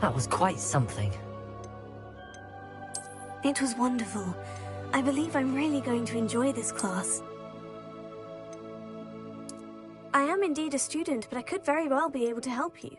That was quite something. It was wonderful. I believe I'm really going to enjoy this class. I am indeed a student, but I could very well be able to help you.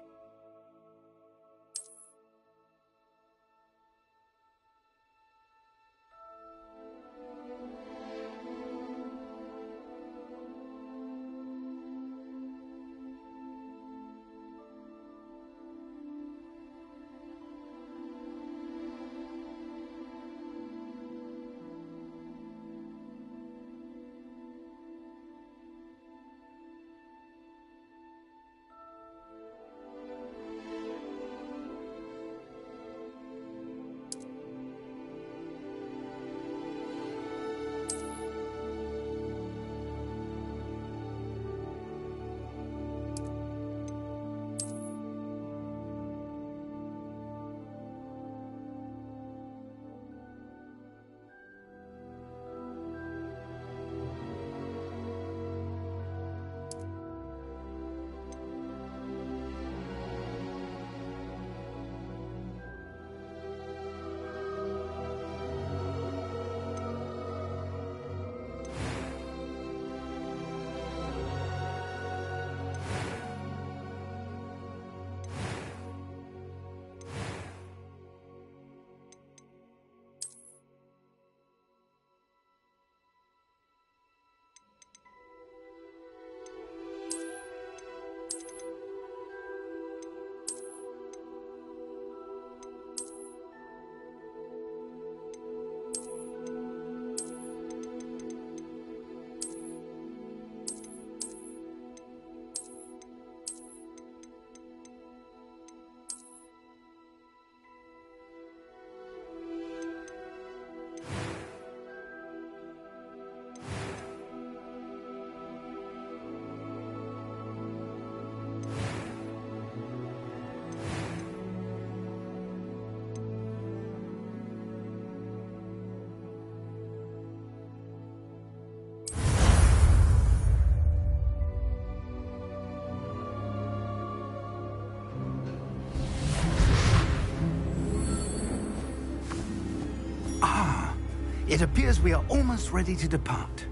It appears we are almost ready to depart.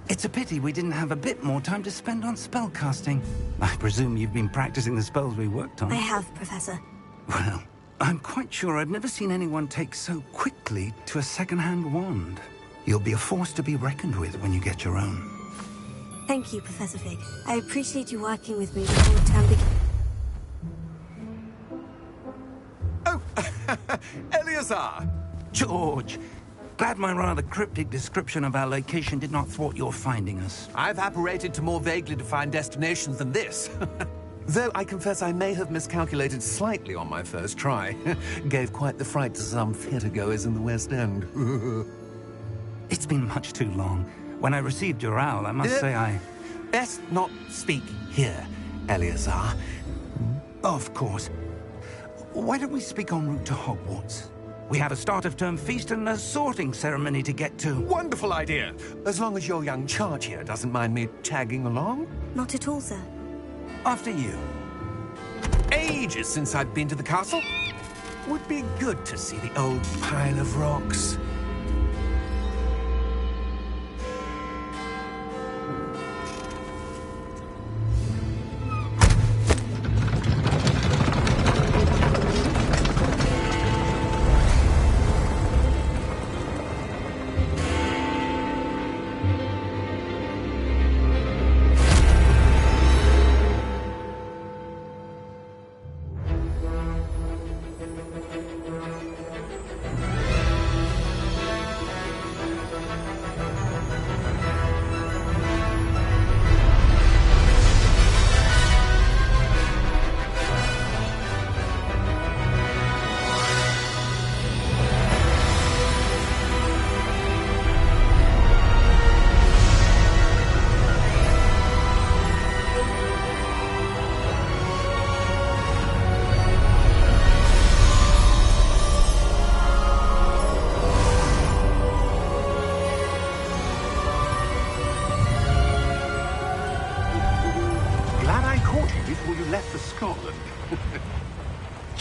It's a pity we didn't have a bit more time to spend on spellcasting. I presume you've been practicing the spells we worked on. I have, Professor. Well, I'm quite sure I've never seen anyone take so quickly to a second-hand wand. You'll be a force to be reckoned with when you get your own. Thank you, Professor Fig. I appreciate you working with me before the term begins. Oh, Eleazar! George, glad my rather cryptic description of our location did not thwart your finding us. I've apparated to more vaguely defined destinations than this. Though I confess I may have miscalculated slightly on my first try. Gave quite the fright to some theatre-goers in the West End. It's been much too long. When I received your owl, I must say I... Best not speak here, Eleazar. Of course. Why don't we speak en route to Hogwarts? We have a start-of-term feast and a sorting ceremony to get to. Wonderful idea! As long as your young charge here doesn't mind me tagging along. Not at all, sir. After you. Ages since I've been to the castle. Would be good to see the old pile of rocks.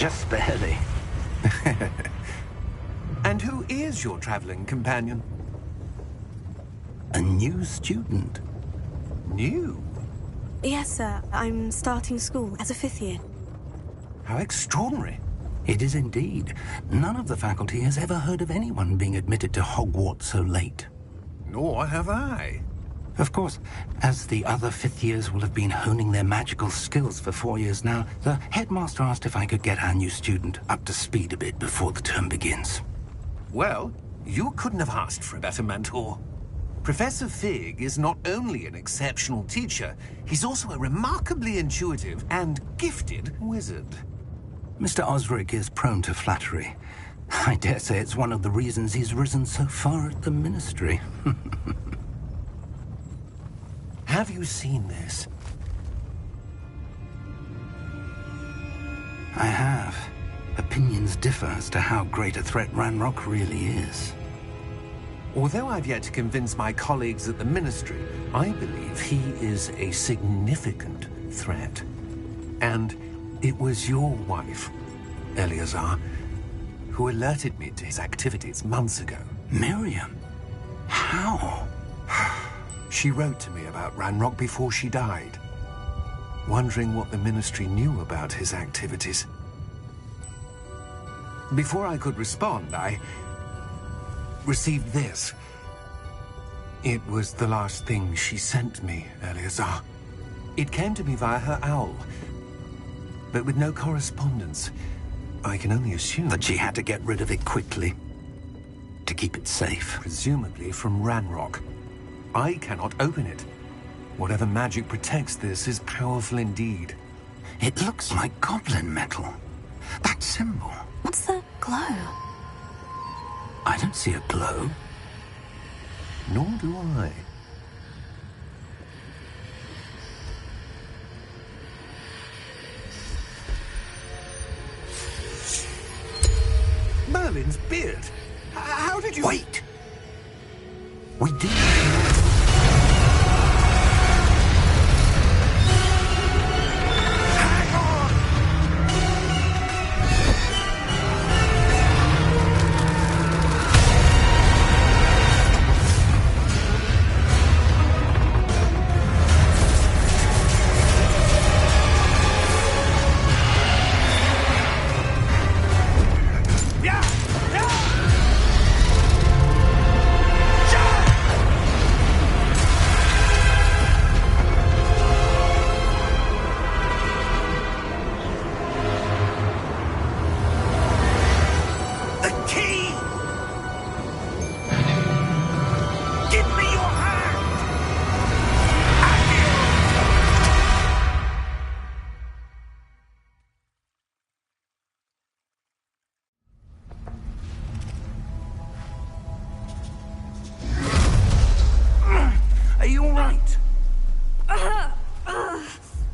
Just barely. And who is your traveling companion? A new student. New? Yes, sir. I'm starting school as a 5th year. How extraordinary. It is indeed. None of the faculty has ever heard of anyone being admitted to Hogwarts so late. Nor have I. Of course, as the other 5th years will have been honing their magical skills for 4 years now, the headmaster asked if I could get our new student up to speed a bit before the term begins. Well, you couldn't have asked for a better mentor. Professor Fig is not only an exceptional teacher, he's also a remarkably intuitive and gifted wizard. Mr. Osric is prone to flattery. I dare say it's one of the reasons he's risen so far at the Ministry. Have you seen this? I have. Opinions differ as to how great a threat Ranrok really is. Although I've yet to convince my colleagues at the Ministry, I believe he is a significant threat. And it was your wife, Eleazar, who alerted me to his activities months ago. Miriam? How? She wrote to me about Ranrok before she died, wondering what the Ministry knew about his activities. Before I could respond, I received this. It was the last thing she sent me, Eleazar. It came to me via her owl, but with no correspondence. I can only assume That she had to get rid of it quickly, to keep it safe. presumably from Ranrok. I cannot open it. Whatever magic protects this is powerful indeed. It looks like goblin metal. That symbol. What's the glow? I don't see a glow. Nor do I. Merlin's beard. How did you... Wait! We did.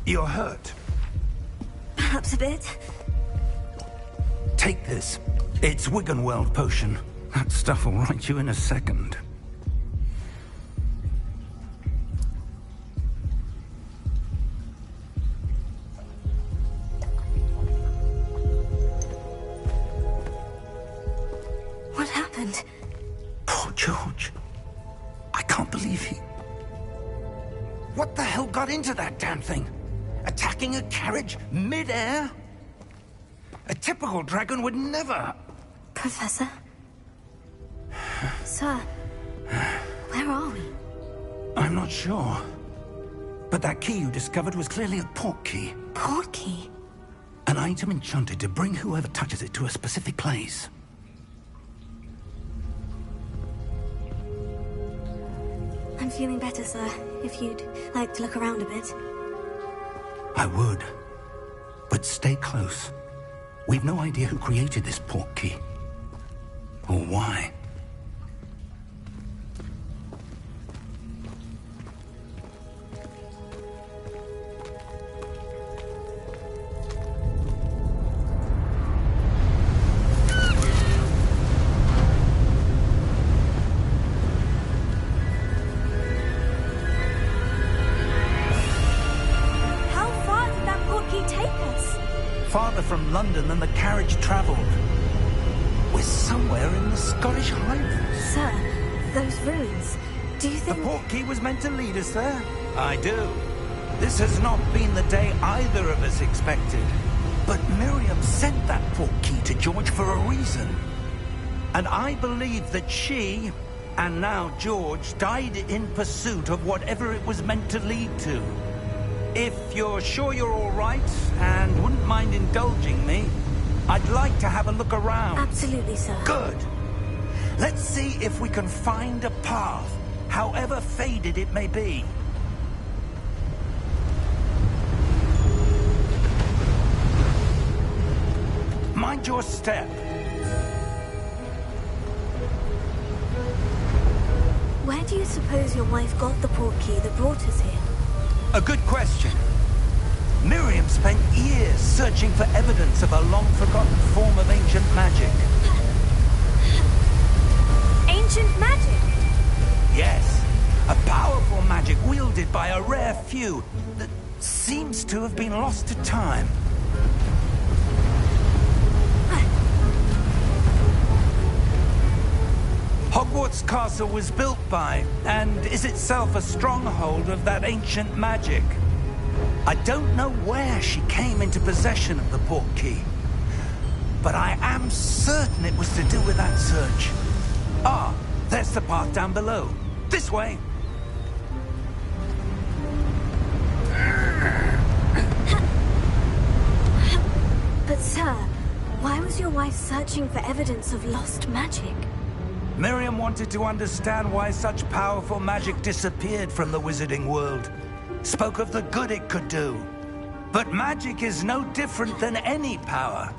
You're hurt. Perhaps a bit. Take this. It's Wiggenweld potion. That stuff will right you in a second. What happened? Poor George. I can't believe he... What the hell got into that damn thing? Attacking a carriage mid-air? A typical dragon would never... Professor? Sir, where are we? I'm not sure. But that key you discovered was clearly a port key. Port key? An item enchanted to bring whoever touches it to a specific place. I'm feeling better, sir. If you'd like to look around a bit. I would. But stay close. We've no idea who created this port key. Or why. farther from London than the carriage travelled. We're somewhere in the Scottish Highlands. Sir, those ruins, do you think... The portkey was meant to lead us there? I do. This has not been the day either of us expected. But Miriam sent that portkey to George for a reason. And I believe that she, and now George, died in pursuit of whatever it was meant to lead to. If you're sure you're all right, and wouldn't mind indulging me, I'd like to have a look around. Absolutely, sir. Good. Let's see if we can find a path, however faded it may be. Mind your step. Where do you suppose your wife got the portkey that brought us here? A good question. Miriam spent years searching for evidence of a long-forgotten form of ancient magic. Ancient magic? Yes. A powerful magic wielded by a rare few that seems to have been lost to time. Hogwarts Castle was built by, and is itself a stronghold of that ancient magic. I don't know where she came into possession of the portkey, but I am certain it was to do with that search. Ah, there's the path down below. This way. But sir, why was your wife searching for evidence of lost magic? Miriam wanted to understand why such powerful magic disappeared from the wizarding world. Spoke of the good it could do. But magic is no different than any power.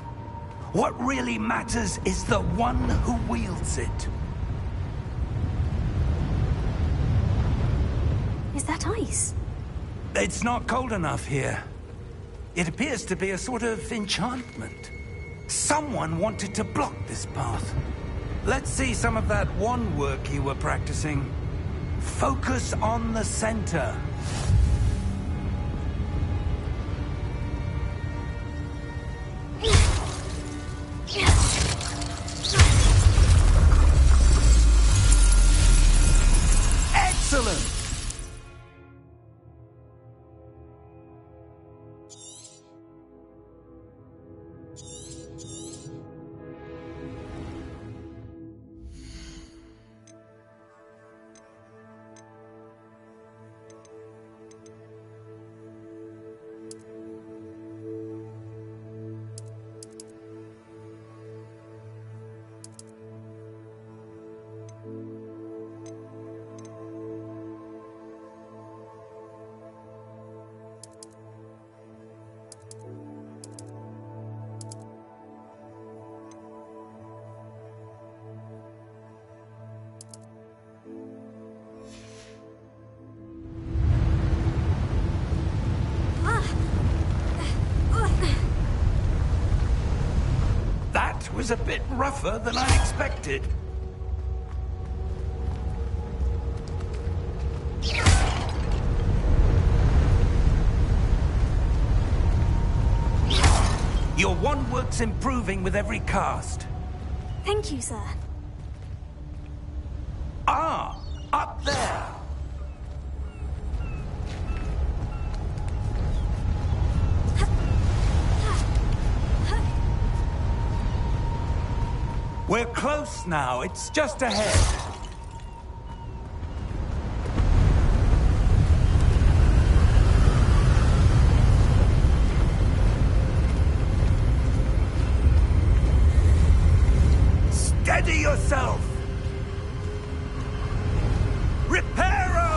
What really matters is the one who wields it. Is that ice? It's not cold enough here. It appears to be a sort of enchantment. Someone wanted to block this path. Let's see some of that wand work you were practicing. Focus on the center. Excellent! That was a bit rougher than I expected. Your wand work's improving with every cast. Thank you, sir. Ah, up there. We're close now. It's just ahead. Steady yourself. Reparo!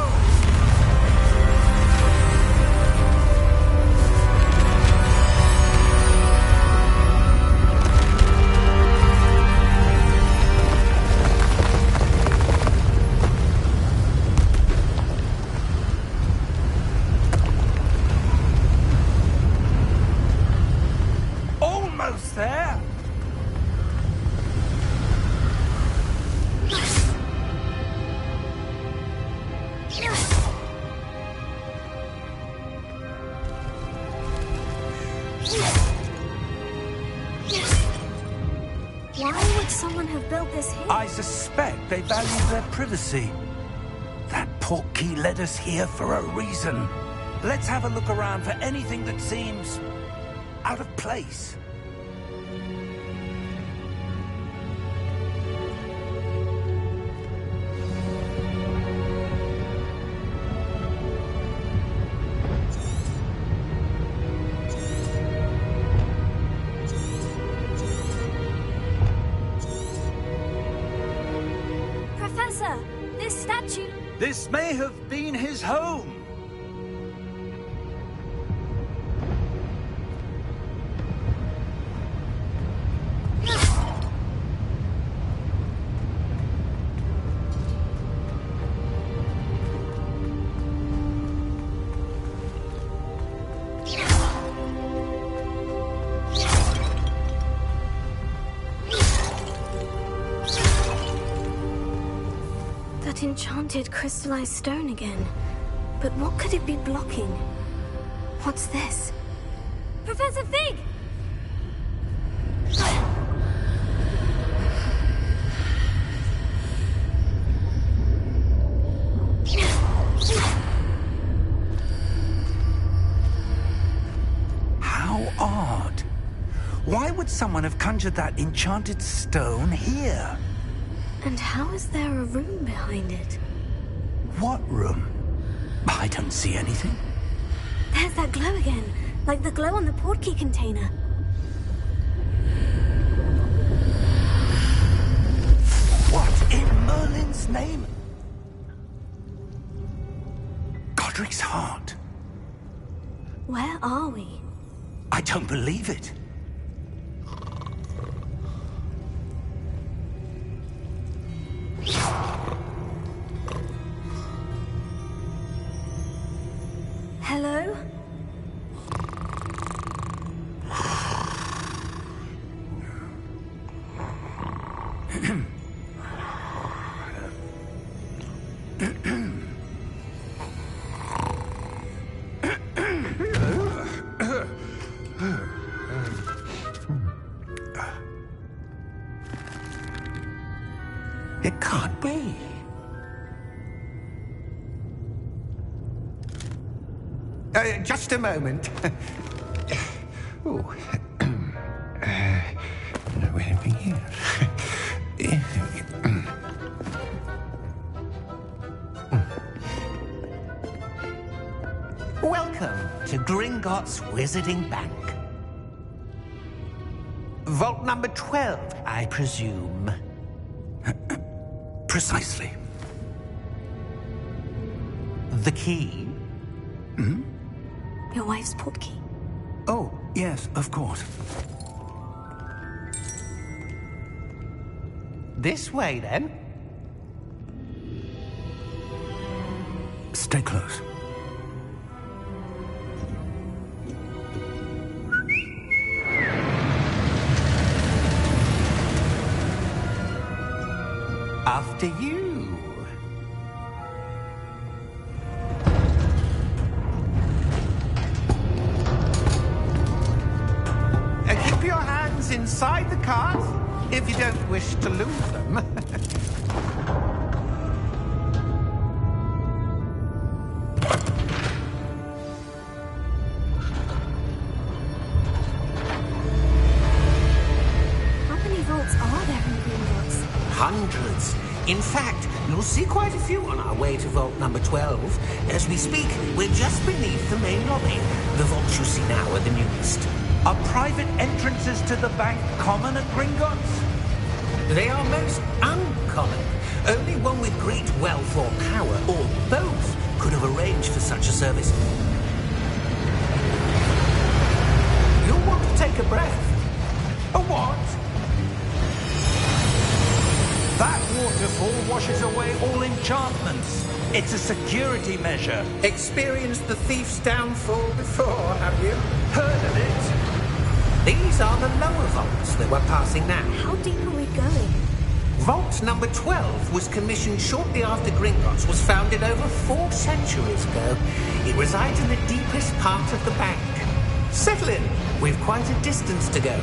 someone have built this here? I suspect they value their privacy. That portkey led us here for a reason. Let's have a look around for anything that seems out of place. Professor, this statue... This may have been his home. That enchanted crystallized stone again. But what could it be blocking? What's this? Professor Fig! How odd. Why would someone have conjured that enchanted stone here? And how is there a room behind it? What room? I don't see anything. There's that glow again, like the glow on the portkey container. What in Merlin's name? Godric's heart. Where are we? I don't believe it. Hello? It can't be. Just a moment. Oh. No anything here. Welcome to Gringotts Wizarding Bank. Vault number 12, I presume. Precisely. The key? Hmm? Your wife's portkey. Oh, yes, of course. This way, then. Stay close. After you. Keep your hands inside the cart if you don't wish to lose them. How many vaults are there in Gringotts? Hundreds. In fact, you'll see quite a few on our way to vault number 12. As we speak, we're just beneath the main lobby. The vaults you see now are the newest. Are private entrances to the bank common at Gringotts? They are most uncommon. Only one with great wealth or power, or both, could have arranged for such a service. You'll want to take a breath. A what? That waterfall washes away all enchantments. It's a security measure. Experienced the thief's downfall before, have you? Heard of it? These are the lower vaults that we're passing now. How deep are we going? Vault number 12 was commissioned shortly after Gringotts was founded over 4 centuries ago. It resides in the deepest part of the bank. Settle in. We've quite a distance to go.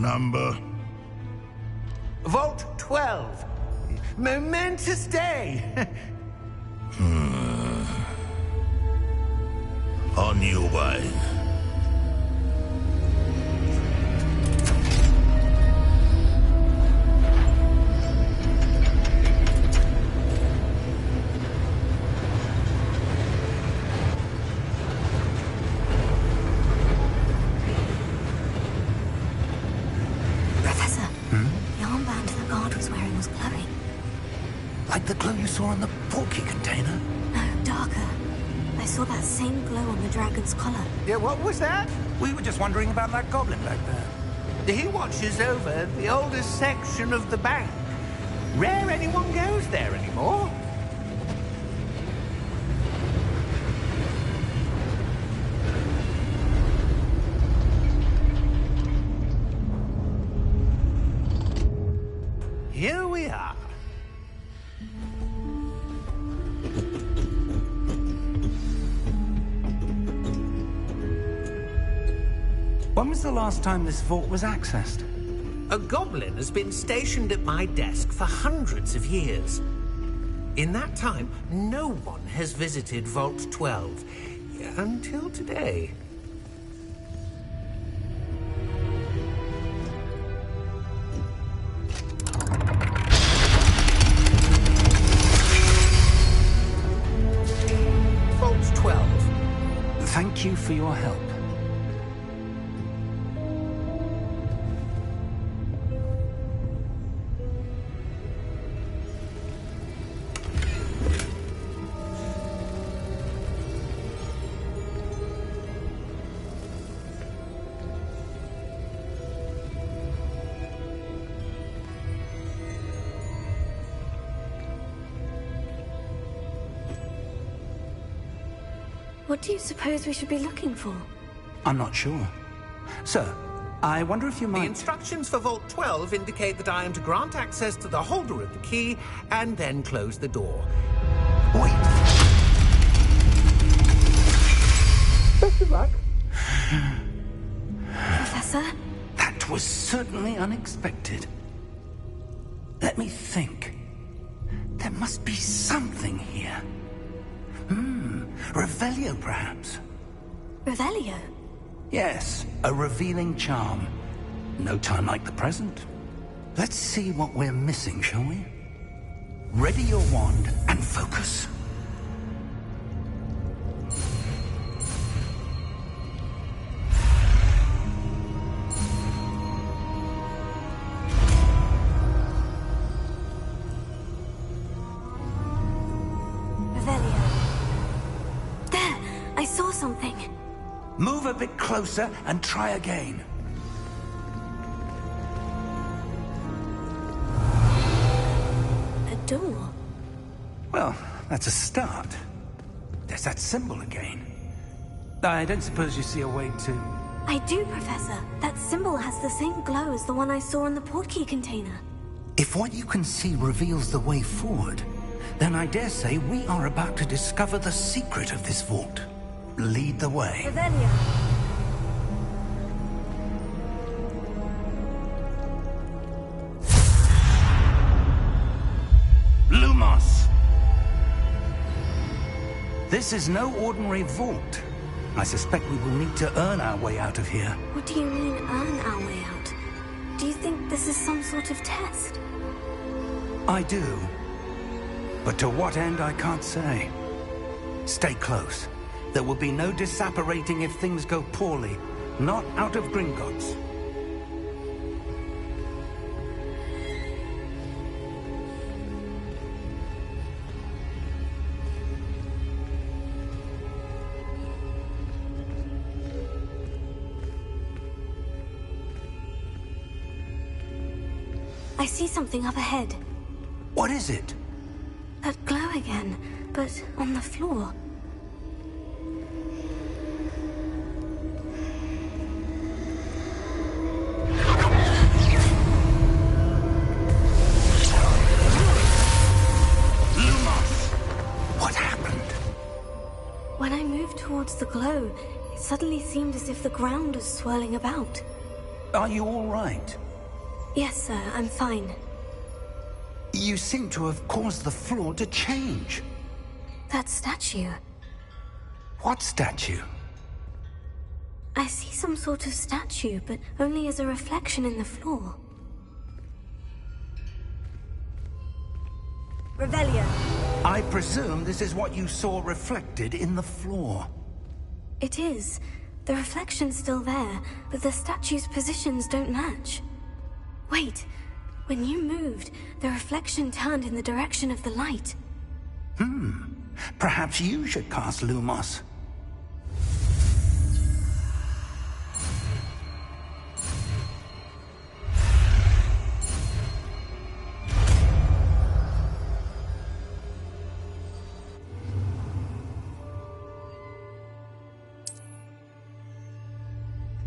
number? Vault 12. Momentous day. On your way. Like the glow you saw on the porky container? No, darker. I saw that same glow on the dragon's collar. Yeah, what was that? We were just wondering about that goblin back there. He watches over the oldest section of the bank. Rare anyone goes there anymore. Here we are. When was the last time this vault was accessed? A goblin has been stationed at my desk for hundreds of years. In that time, no one has visited Vault 12. Until today. Vault 12. Thank you for your help. What do you suppose we should be looking for? I'm not sure. Sir, I wonder if you might... The instructions for Vault 12 indicate that I am to grant access to the holder of the key and then close the door. Wait! Best of luck. Professor? That was certainly unexpected. Let me think. There must be something here. Revelio, perhaps? Revelio? Yes, a revealing charm. No time like the present. Let's see what we're missing, shall we? Ready your wand and focus. Move a bit closer and try again. A door? Well, that's a start. There's that symbol again. I don't suppose you see a way to... I do, Professor. That symbol has the same glow as the one I saw in the portkey container. If what you can see reveals the way forward, then I dare say we are about to discover the secret of this vault. Lead the way. Revelio. Lumos! This is no ordinary vault. I suspect we will need to earn our way out of here. What do you mean, earn our way out? Do you think this is some sort of test? I do. But to what end, I can't say. Stay close. There will be no disapparating if things go poorly. Not out of Gringotts. I see something up ahead. What is it? That glow again, but on the floor. Lumos! When I moved towards the glow, it suddenly seemed as if the ground was swirling about. Are you all right? Yes, sir, I'm fine. You seem to have caused the floor to change. That statue. What statue? I see some sort of statue, but only as a reflection in the floor. Revelio. I presume this is what you saw reflected in the floor. It is. The reflection's still there, but the statue's positions don't match. Wait, when you moved, the reflection turned in the direction of the light. Perhaps you should cast Lumos.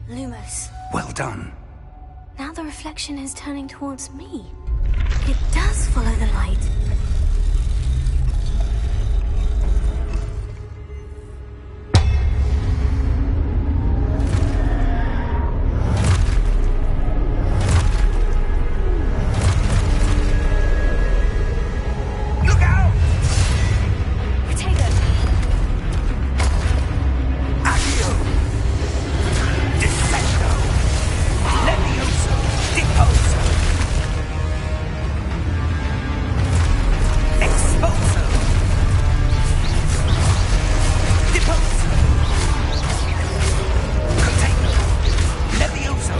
Lumos. Well done. Now the reflection is turning towards me. It does follow the light. Look out! Potato. Accio! Descendo! Levioso! Deposo! Exposo! Deposo! Container! Levioso!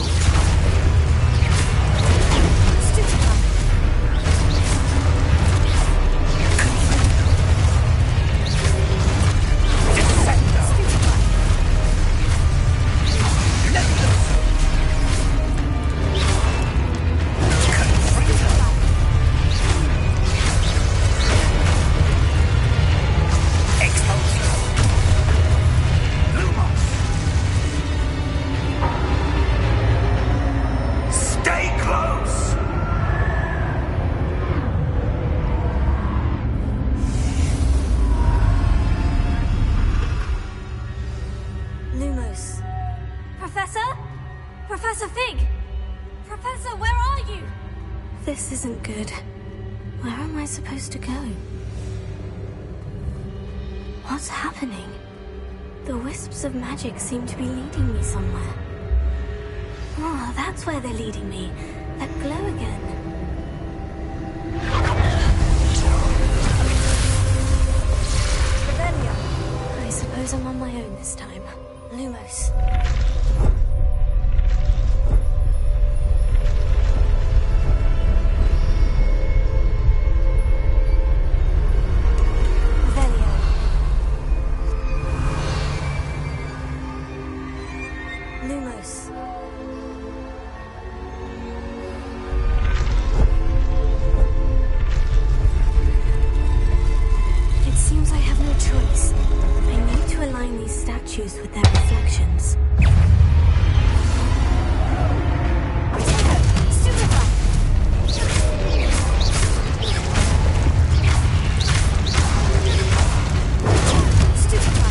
Stupefy. Descendo! Levioso! Confrito! Exposo! Lumos! Stay close! Lumos. Professor? Professor Fig! Professor, where are you? This isn't good. Where am I supposed to go? What's happening? The wisps of magic seem to be leading me somewhere. Oh, that's where they're leading me. That glow again. Revelio. I suppose I'm on my own this time. Lumos. Revelio. Lumos. It seems I have no choice. I need to align these statues with their reflections. Potato. Stupefy. Stupefy. Stupefy.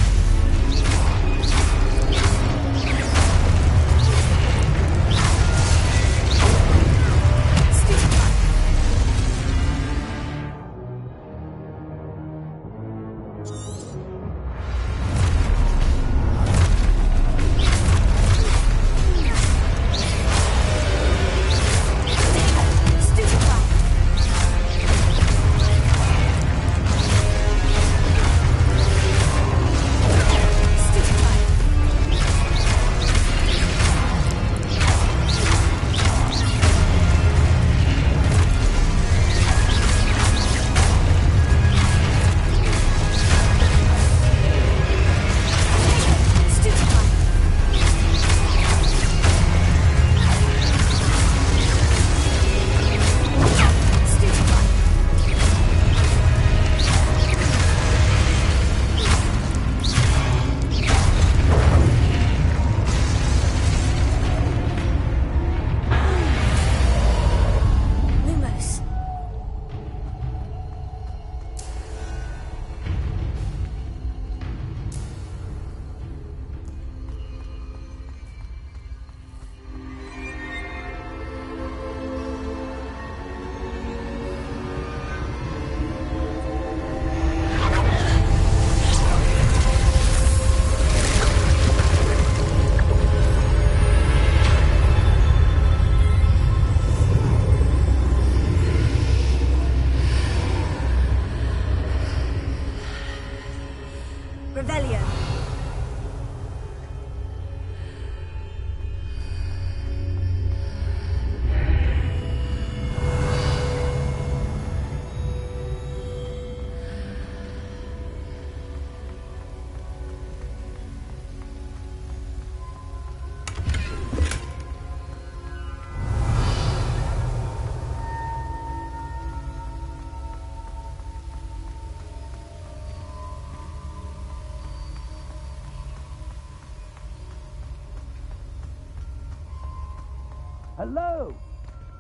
Hello?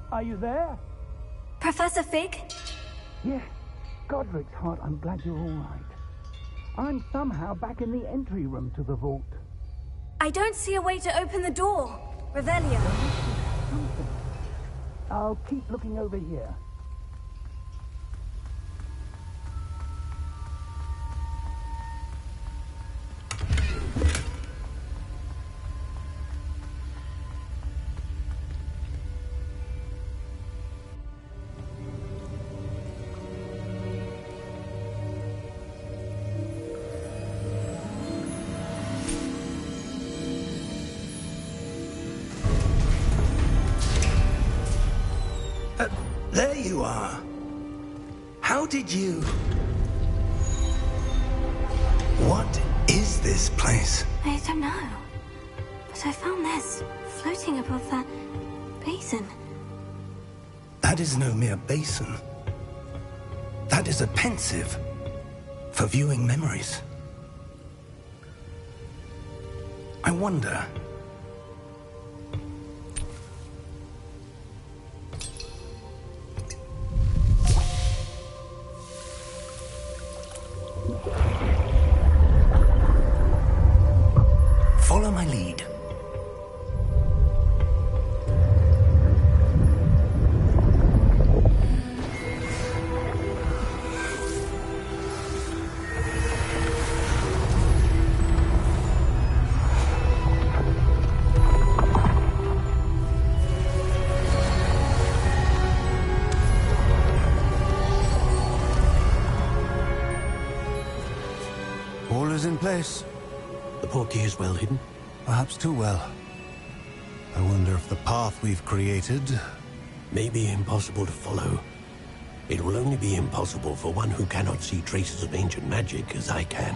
Are you there? Professor Fig? Yes. Godric's heart, I'm glad you're all right. I'm somehow back in the entry room to the vault. I don't see a way to open the door. Revelio. Something. I'll keep looking over here. There you are. How did you... What is this place? I don't know. But I found this floating above that basin. That is no mere basin. That is a pensieve for viewing memories. I wonder... Follow my lead. All is in place. The portkey is well hidden? Perhaps too well. I wonder if the path we've created... may be impossible to follow. It will only be impossible for one who cannot see traces of ancient magic as I can.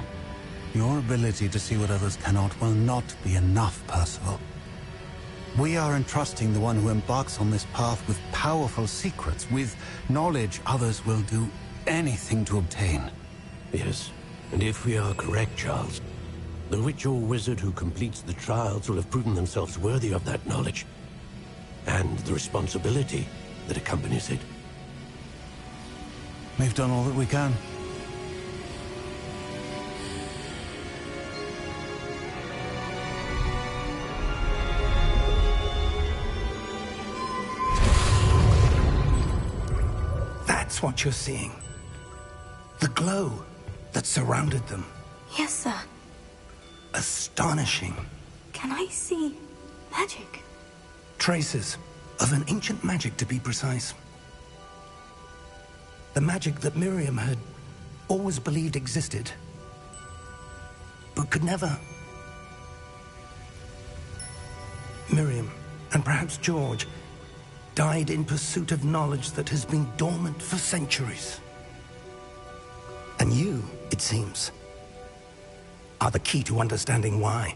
Your ability to see what others cannot will not be enough, Percival. We are entrusting the one who embarks on this path with powerful secrets, with knowledge others will do anything to obtain. Yes, and if we are correct, Charles, the witch or wizard who completes the trials will have proven themselves worthy of that knowledge, and the responsibility that accompanies it. We've done all that we can. That's what you're seeing. The glow that surrounded them. Yes, sir. Astonishing. Can I see magic? Traces of an ancient magic, to be precise. The magic that Miriam had always believed existed, but could never. Miriam, and perhaps George, died in pursuit of knowledge that has been dormant for centuries. And you, it seems, are the key to understanding why.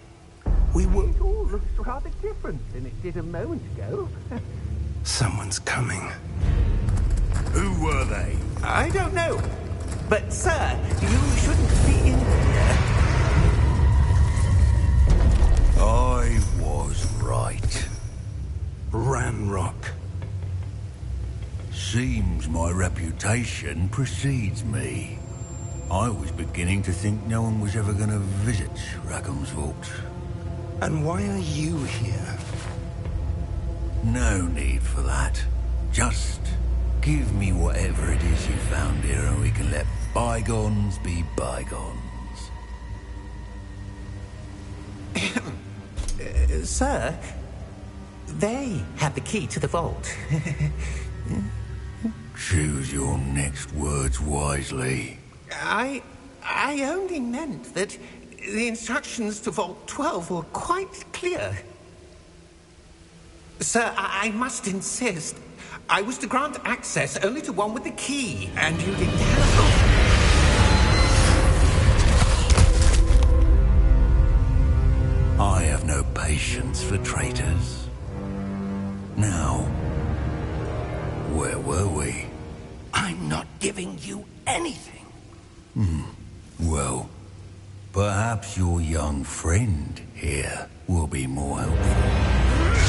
It all looks rather different than it did a moment ago. Someone's coming. Who were they? I don't know. But, sir, you shouldn't be in here. I was right. Ranrok. Seems my reputation precedes me. I was beginning to think no one was ever going to visit Rackham's vault. And why are you here? No need for that. Just give me whatever it is you found here and we can let bygones be bygones. Sir, they have the key to the vault. Choose your next words wisely. I only meant that the instructions to Vault 12 were quite clear. Sir, I must insist. I was to grant access only to one with the key, and you didn't have... I have no patience for traitors. Now, where were we? I'm not giving you anything. Well, perhaps your young friend here will be more helpful.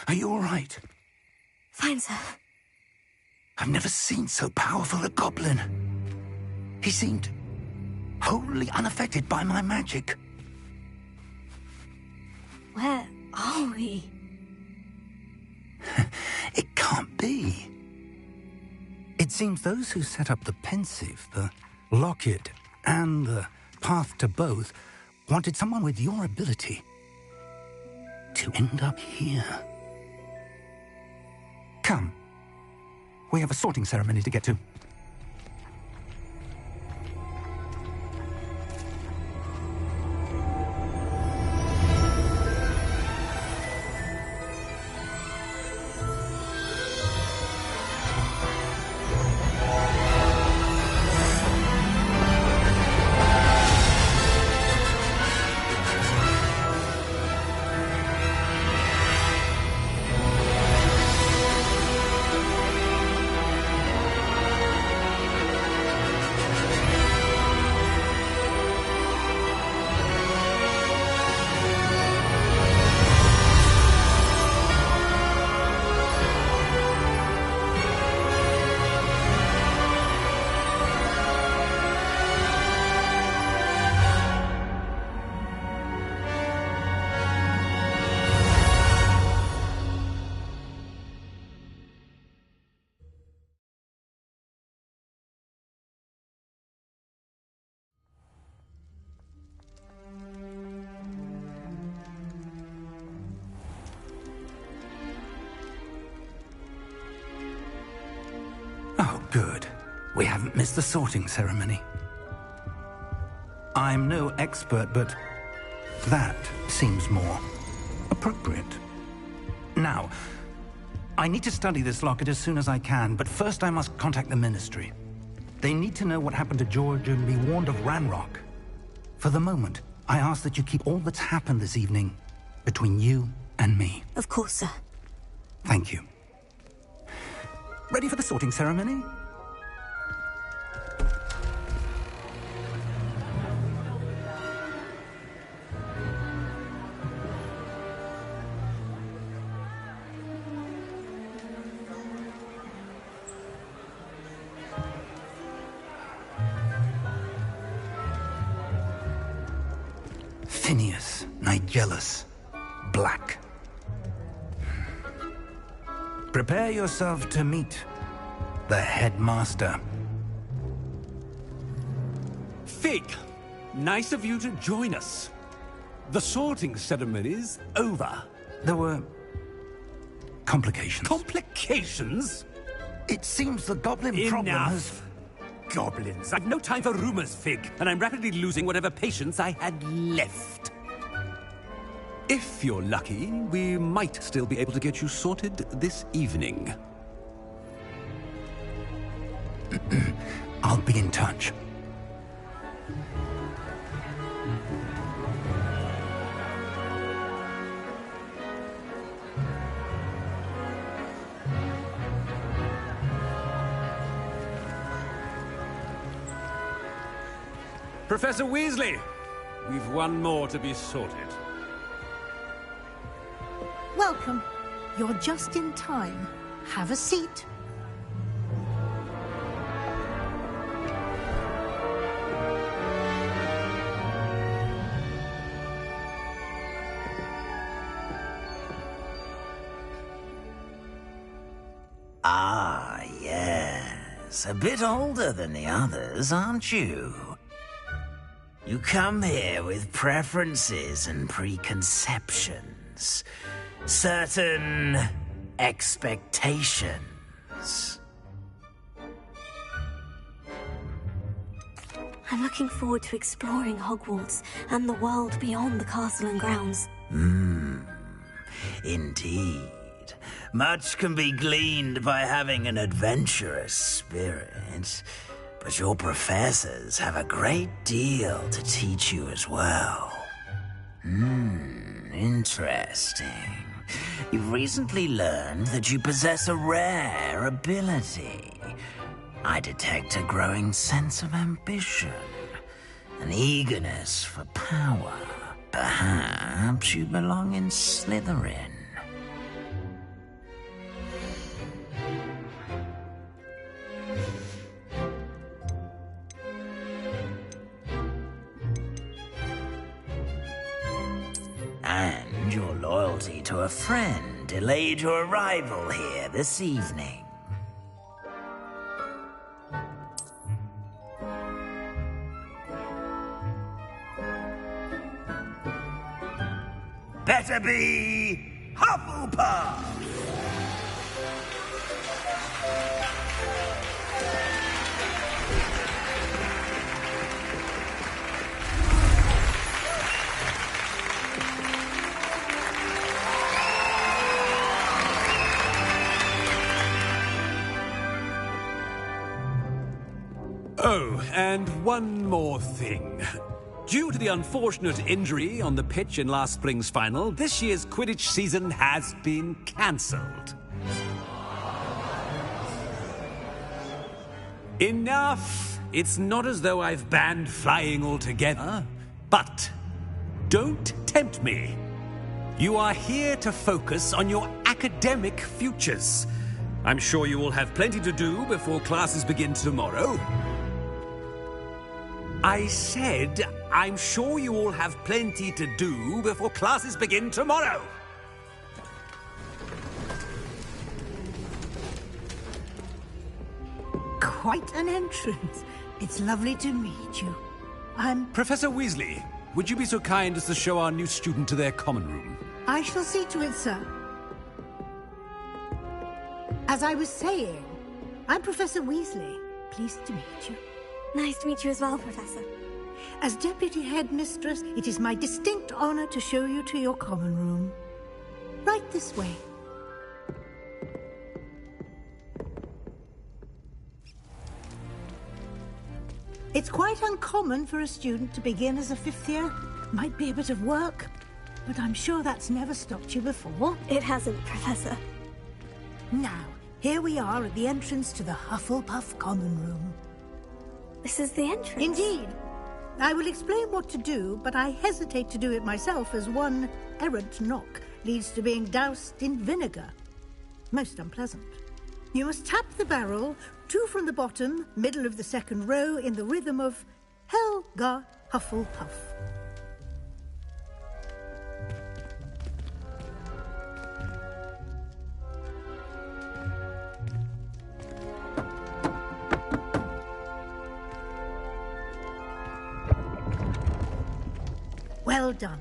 Are you all right? Fine, sir. I've never seen so powerful a goblin. He seemed wholly unaffected by my magic. Where are we? It can't be. It seems those who set up the Pensieve, the locket, and the path to both wanted someone with your ability to end up here. Come. We have a sorting ceremony to get to. Oh, good. We haven't missed the sorting ceremony. I'm no expert, but that seems more appropriate. Now, I need to study this locket as soon as I can, but first I must contact the Ministry. They need to know what happened to George and be warned of Ranrok. For the moment, I ask that you keep all that's happened this evening between you and me. Of course, sir. Thank you. Ready for the sorting ceremony? Phineas, Nigellus, Black. Prepare yourself to meet the headmaster. Fig, nice of you to join us. The sorting ceremony's over. There were complications. Complications? It seems the goblin problem has... Enough. Goblins. I've no time for rumors, Fig, and I'm rapidly losing whatever patience I had left. If you're lucky, we might still be able to get you sorted this evening. I'll be in touch. Professor Weasley, we've one more to be sorted. Welcome. You're just in time. Have a seat. Ah, yes. A bit older than the others, aren't you? You come here with preferences and preconceptions. Certain expectations. I'm looking forward to exploring Hogwarts and the world beyond the castle and grounds. Indeed. Much can be gleaned by having an adventurous spirit, but your professors have a great deal to teach you as well. Interesting. You've recently learned that you possess a rare ability. I detect a growing sense of ambition, an eagerness for power. Perhaps you belong in Slytherin. loyalty to a friend delayed your arrival here this evening. Better be Hufflepuff! Oh, and one more thing. Due to the unfortunate injury on the pitch in last spring's final, this year's Quidditch season has been cancelled. Enough! It's not as though I've banned flying altogether, but don't tempt me. You are here to focus on your academic futures. I'm sure you will have plenty to do before classes begin tomorrow. I said, I'm sure you all have plenty to do before classes begin tomorrow. Quite an entrance. It's lovely to meet you. I'm... Professor Weasley, would you be so kind as to show our new student to their common room? I shall see to it, sir. As I was saying, I'm Professor Weasley. Pleased to meet you. Nice to meet you as well, Professor. As Deputy Headmistress, it is my distinct honor to show you to your common room. Right this way. It's quite uncommon for a student to begin as a fifth year. Might be a bit of work, but I'm sure that's never stopped you before. It hasn't, Professor. Now, here we are at the entrance to the Hufflepuff common room. This is the entrance? Indeed. I will explain what to do, but I hesitate to do it myself as one errant knock leads to being doused in vinegar. Most unpleasant. You must tap the barrel, 2 from the bottom, middle of the second row, in the rhythm of Helga Hufflepuff. Well done.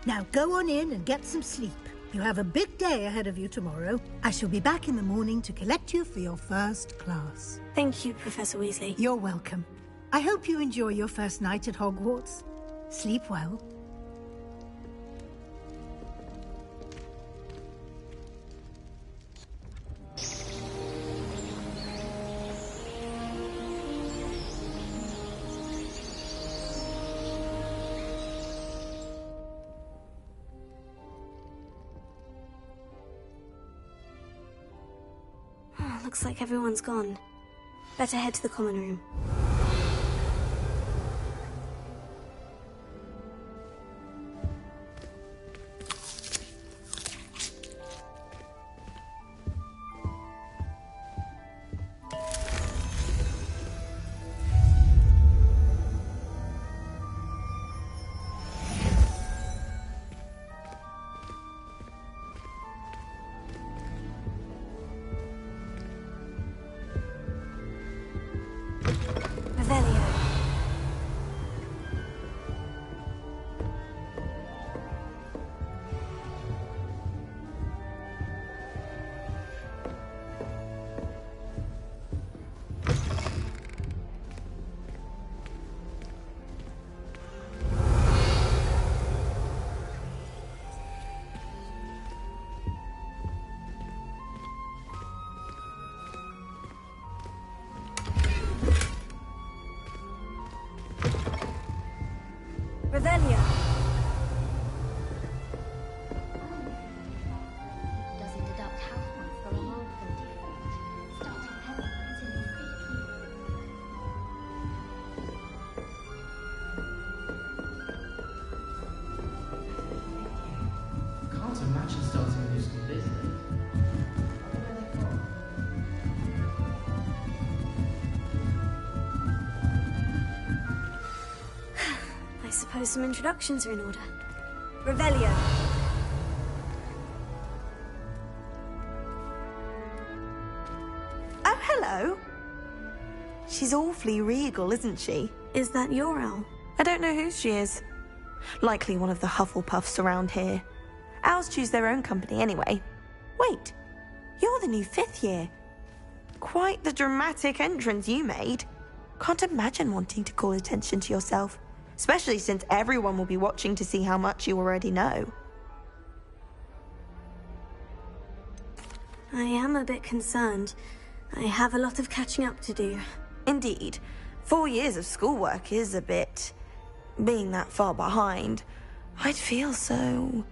Now go on in and get some sleep. You have a big day ahead of you tomorrow. I shall be back in the morning to collect you for your first class. Thank you, Professor Weasley. You're welcome. I hope you enjoy your first night at Hogwarts. Sleep well. Looks like everyone's gone. Better head to the common room. Revelio. Revelio. Doesn't deduct house points for a roll from default. Starting heavy points in critically. Can't imagine starting a new school business. I suppose some introductions are in order. Revelio. Hello. She's awfully regal, isn't she? Is that your owl? I don't know who she is. Likely one of the Hufflepuffs around here. Owls choose their own company anyway. Wait, you're the new 5th year. Quite the dramatic entrance you made. Can't imagine wanting to call attention to yourself, especially since everyone will be watching to see how much you already know. I am a bit concerned. I have a lot of catching up to do. Indeed. 4 years of schoolwork is a bit... being that far behind. I'd feel so...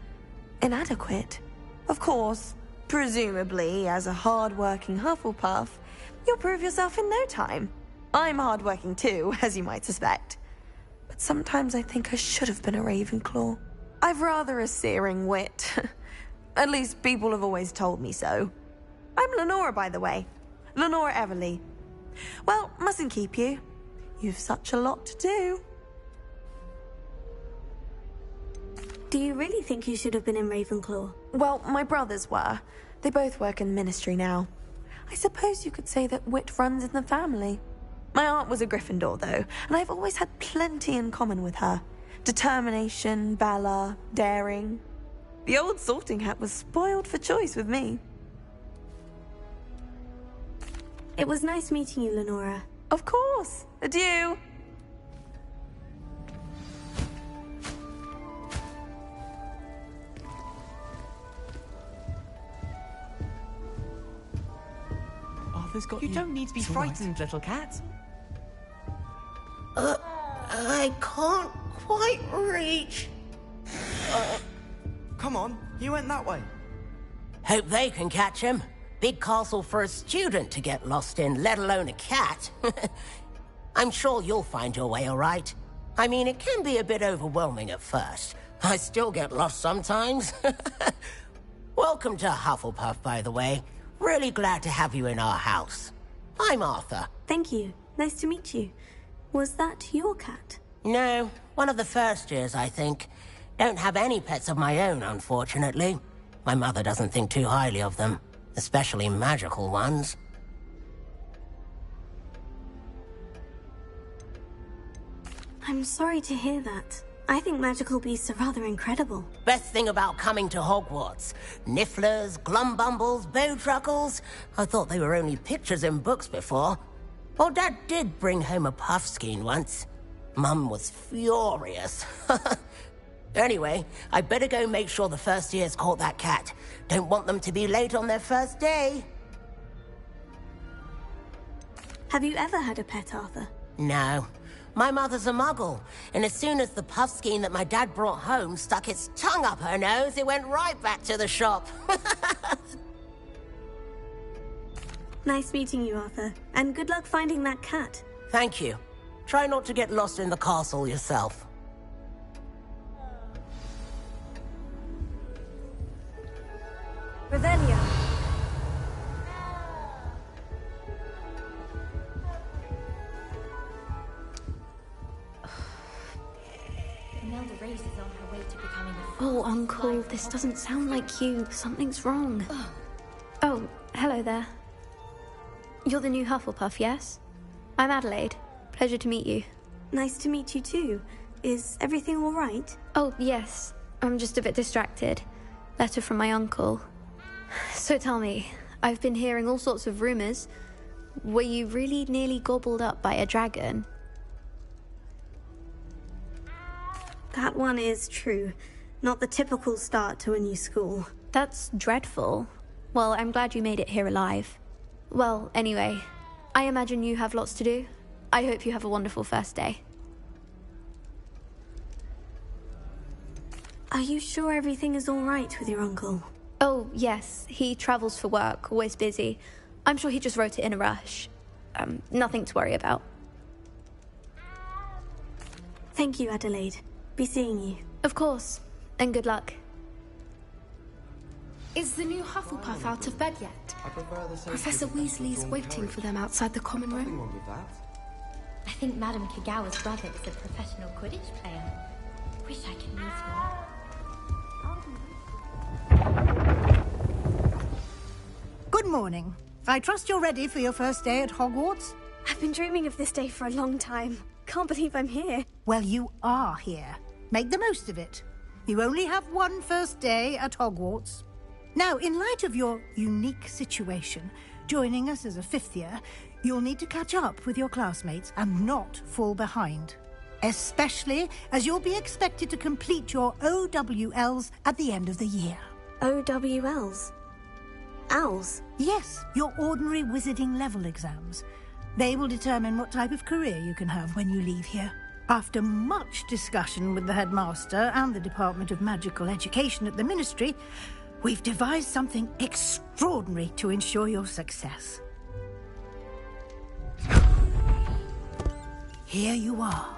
inadequate. Of course, presumably, as a hard-working Hufflepuff, you'll prove yourself in no time. I'm hard-working too, as you might suspect. But sometimes I think I should have been a Ravenclaw. I've rather a searing wit. At least people have always told me so. I'm Lenora, by the way. Lenora Everly. Well, mustn't keep you. You've such a lot to do. Do you really think you should have been in Ravenclaw? Well, my brothers were. They both work in the ministry now. I suppose you could say that wit runs in the family. My aunt was a Gryffindor, though, and I've always had plenty in common with her. Determination, valor, daring. The old sorting hat was spoiled for choice with me. It was nice meeting you, Lenora. Of course. Adieu. Arthur's got You don't need to be It's all frightened, little cat. I can't quite reach. Come on, you went that way. Hope they can catch him. Big castle for a student to get lost in, let alone a cat. I'm sure you'll find your way all right. I mean, it can be a bit overwhelming at first. I still get lost sometimes. Welcome to Hufflepuff, by the way. Really glad to have you in our house. I'm Arthur. Thank you. Nice to meet you. Was that your cat? No, one of the first years, I think. Don't have any pets of my own, unfortunately. My mother doesn't think too highly of them, especially magical ones. I'm sorry to hear that. I think magical beasts are rather incredible. Best thing about coming to Hogwarts. Nifflers, glumbumbles, bowtruckles. I thought they were only pictures in books before. Well, Dad did bring home a puff skein once. Mum was furious. Anyway, I better go make sure the first years caught that cat. Don't want them to be late on their first day. Have you ever had a pet, Arthur? No. My mother's a muggle, and as soon as the puff skein that my dad brought home stuck its tongue up her nose, it went right back to the shop. Nice meeting you, Arthur. And good luck finding that cat. Thank you. Try not to get lost in the castle yourself. Revelio. Imelda Reyes is on her way to becoming a Oh, Uncle, this doesn't sound like you. Something's wrong. Oh, hello there. You're the new Hufflepuff, yes? I'm Adelaide. Pleasure to meet you. Nice to meet you too. Is everything all right? Oh, yes. I'm just a bit distracted. Letter from my uncle. So tell me, I've been hearing all sorts of rumors. Were you really nearly gobbled up by a dragon? That one is true. Not the typical start to a new school. That's dreadful. Well, I'm glad you made it here alive. Well, anyway, I imagine you have lots to do. I hope you have a wonderful first day. Are you sure everything is all right with your uncle? Oh, yes. He travels for work, always busy. I'm sure he just wrote it in a rush. Nothing to worry about. Thank you, Adelaide. Be seeing you. Of course. And good luck. Is the new Hufflepuff out of bed yet? Professor Weasley's waiting for them outside the common room. I think Madame Kagawa's brother is a professional Quidditch player. Wish I could meet him. Good morning. I trust you're ready for your first day at Hogwarts? I've been dreaming of this day for a long time. Can't believe I'm here. Well, you are here. Make the most of it. You only have one first day at Hogwarts. Now, in light of your unique situation, joining us as a fifth year, you'll need to catch up with your classmates and not fall behind. Especially as you'll be expected to complete your OWLs at the end of the year. OWLs? Owls? Yes, your ordinary wizarding level exams. They will determine what type of career you can have when you leave here. After much discussion with the headmaster and the Department of Magical Education at the Ministry, we've devised something extraordinary to ensure your success. Here you are.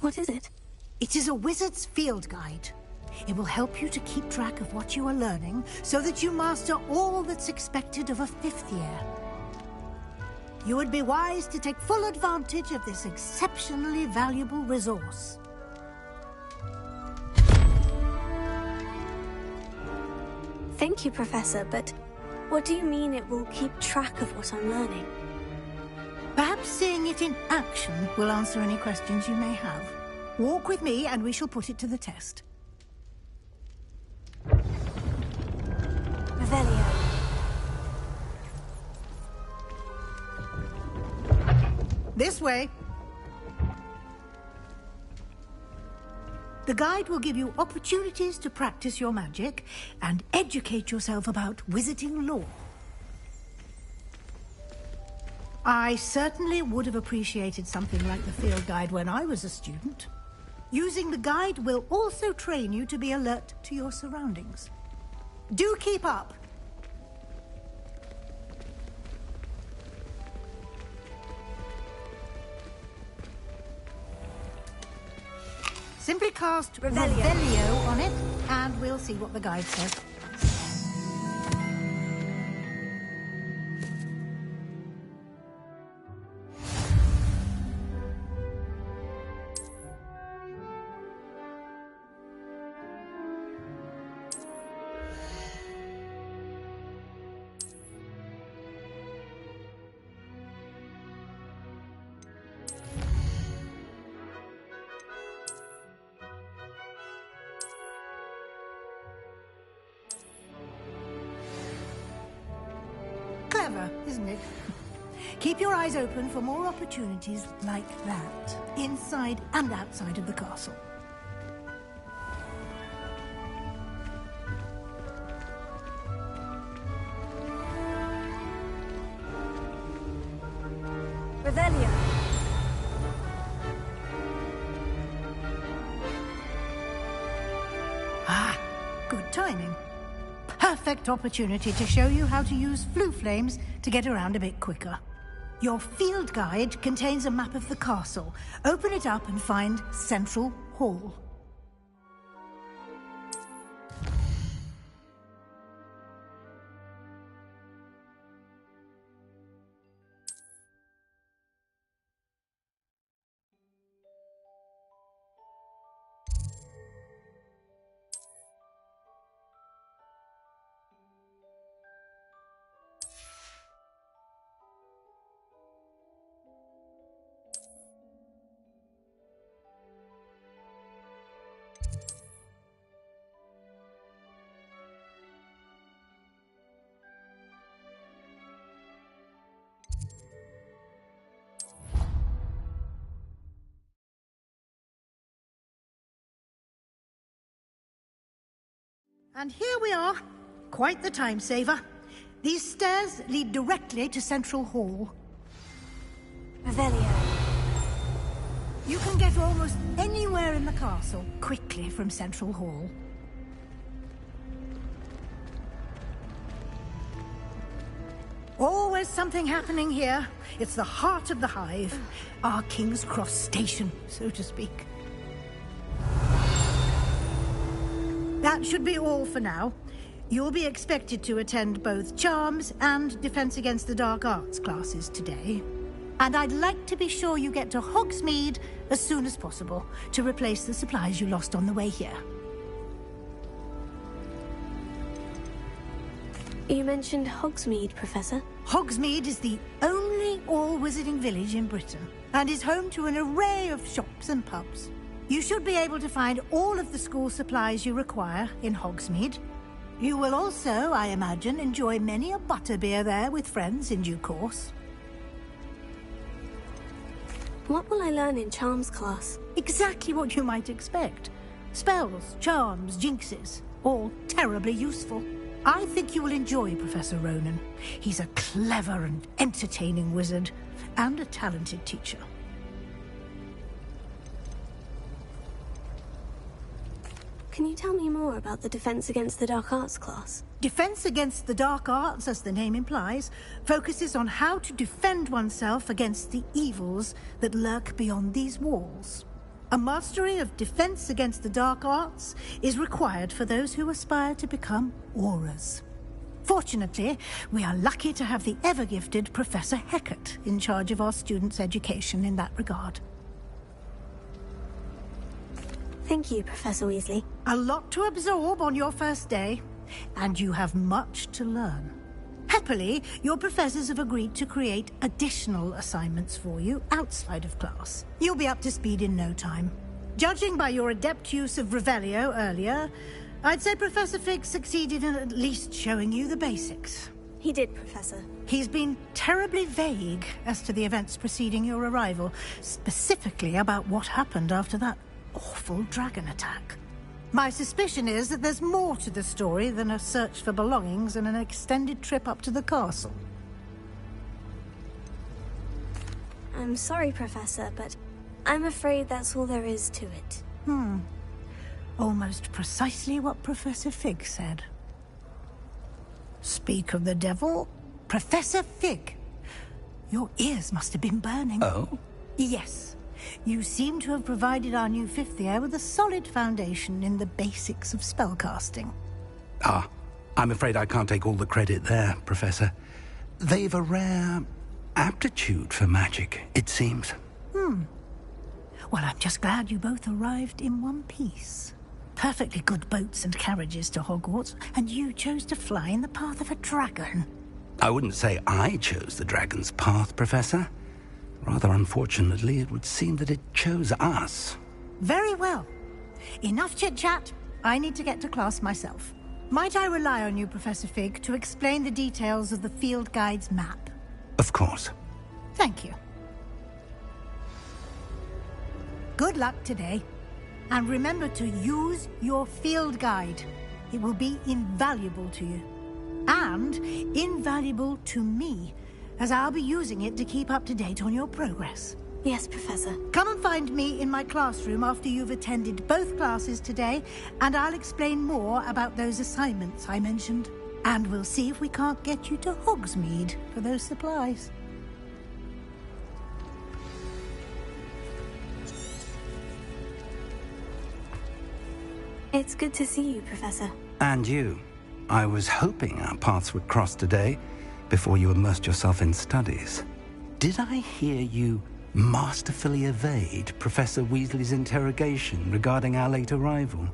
What is it? It is a wizard's field guide. It will help you to keep track of what you are learning so that you master all that's expected of a fifth year. You would be wise to take full advantage of this exceptionally valuable resource. Thank you, Professor, but what do you mean it will keep track of what I'm learning? Perhaps seeing it in action will answer any questions you may have. Walk with me and we shall put it to the test. Revelio. This way. The guide will give you opportunities to practice your magic and educate yourself about wizarding lore. I certainly would have appreciated something like the field guide when I was a student. Using the guide will also train you to be alert to your surroundings. Do keep up! Simply cast Revelio on it, and we'll see what the guide says. Clever, isn't it? Keep your eyes open for more opportunities like that, inside and outside of the castle. Revelio. Ah, good timing. Perfect opportunity to show you how to use flue flames to get around a bit quicker. Your field guide contains a map of the castle. Open it up and find Central Hall. And here we are. Quite the time saver. These stairs lead directly to Central Hall. Revelio. You can get almost anywhere in the castle quickly from Central Hall. Always something happening here. It's the heart of the hive. Our King's Cross station, so to speak. That should be all for now. You'll be expected to attend both Charms and Defense Against the Dark Arts classes today. And I'd like to be sure you get to Hogsmeade as soon as possible to replace the supplies you lost on the way here. You mentioned Hogsmeade, Professor. Hogsmeade is the only all-wizarding village in Britain and is home to an array of shops and pubs. You should be able to find all of the school supplies you require in Hogsmeade. You will also, I imagine, enjoy many a butterbeer there with friends in due course. What will I learn in Charms class? Exactly what you might expect. Spells, charms, jinxes, all terribly useful. I think you will enjoy Professor Ronen. He's a clever and entertaining wizard, and a talented teacher. Can you tell me more about the Defense Against the Dark Arts class? Defense Against the Dark Arts, as the name implies, focuses on how to defend oneself against the evils that lurk beyond these walls. A mastery of Defense Against the Dark Arts is required for those who aspire to become Aurors. Fortunately, we are lucky to have the ever-gifted Professor Hecat in charge of our students' education in that regard. Thank you, Professor Weasley. A lot to absorb on your first day, and you have much to learn. Happily, your professors have agreed to create additional assignments for you outside of class. You'll be up to speed in no time. Judging by your adept use of Revelio earlier, I'd say Professor Fig succeeded in at least showing you the basics. He did, Professor. He's been terribly vague as to the events preceding your arrival, specifically about what happened after that awful dragon attack. My suspicion is that there's more to the story than a search for belongings and an extended trip up to the castle. I'm sorry, Professor, but I'm afraid that's all there is to it. Almost precisely what Professor Fig said. Speak of the devil, Professor Fig. Your ears must have been burning. Oh? Yes. You seem to have provided our new fifth year with a solid foundation in the basics of spellcasting. Ah, I'm afraid I can't take all the credit there, Professor. They've a rare aptitude for magic, it seems. Well, I'm just glad you both arrived in one piece. Perfectly good boats and carriages to Hogwarts, and you chose to fly in the path of a dragon. I wouldn't say I chose the dragon's path, Professor. Rather unfortunately, it would seem that it chose us. Very well. Enough chit-chat. I need to get to class myself. Might I rely on you, Professor Fig, to explain the details of the field guide's map? Of course. Thank you. Good luck today. And remember to use your field guide. It will be invaluable to you. And invaluable to me, as I'll be using it to keep up to date on your progress. Yes, Professor. Come and find me in my classroom after you've attended both classes today, and I'll explain more about those assignments I mentioned. And we'll see if we can't get you to Hogsmeade for those supplies. It's good to see you, Professor. And you. I was hoping our paths would cross today, before you immersed yourself in studies. Did I hear you masterfully evade Professor Weasley's interrogation regarding our late arrival?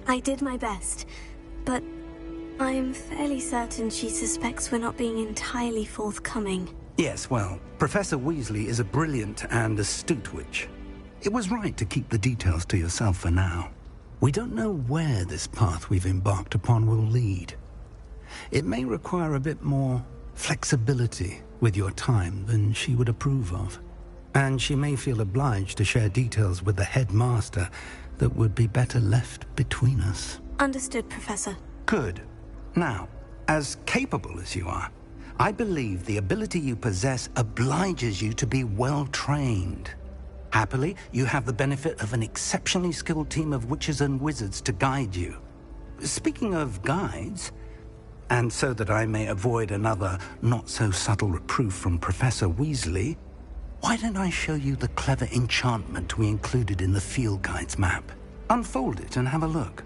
I did my best, but I'm fairly certain she suspects we're not being entirely forthcoming. Yes, well, Professor Weasley is a brilliant and astute witch. It was right to keep the details to yourself for now. We don't know where this path we've embarked upon will lead. It may require a bit more flexibility with your time than she would approve of. And she may feel obliged to share details with the headmaster that would be better left between us. Understood, Professor. Good. Now, as capable as you are, I believe the ability you possess obliges you to be well trained. Happily, you have the benefit of an exceptionally skilled team of witches and wizards to guide you. Speaking of guides, and so that I may avoid another not-so-subtle reproof from Professor Weasley, why don't I show you the clever enchantment we included in the field guide's map? Unfold it and have a look.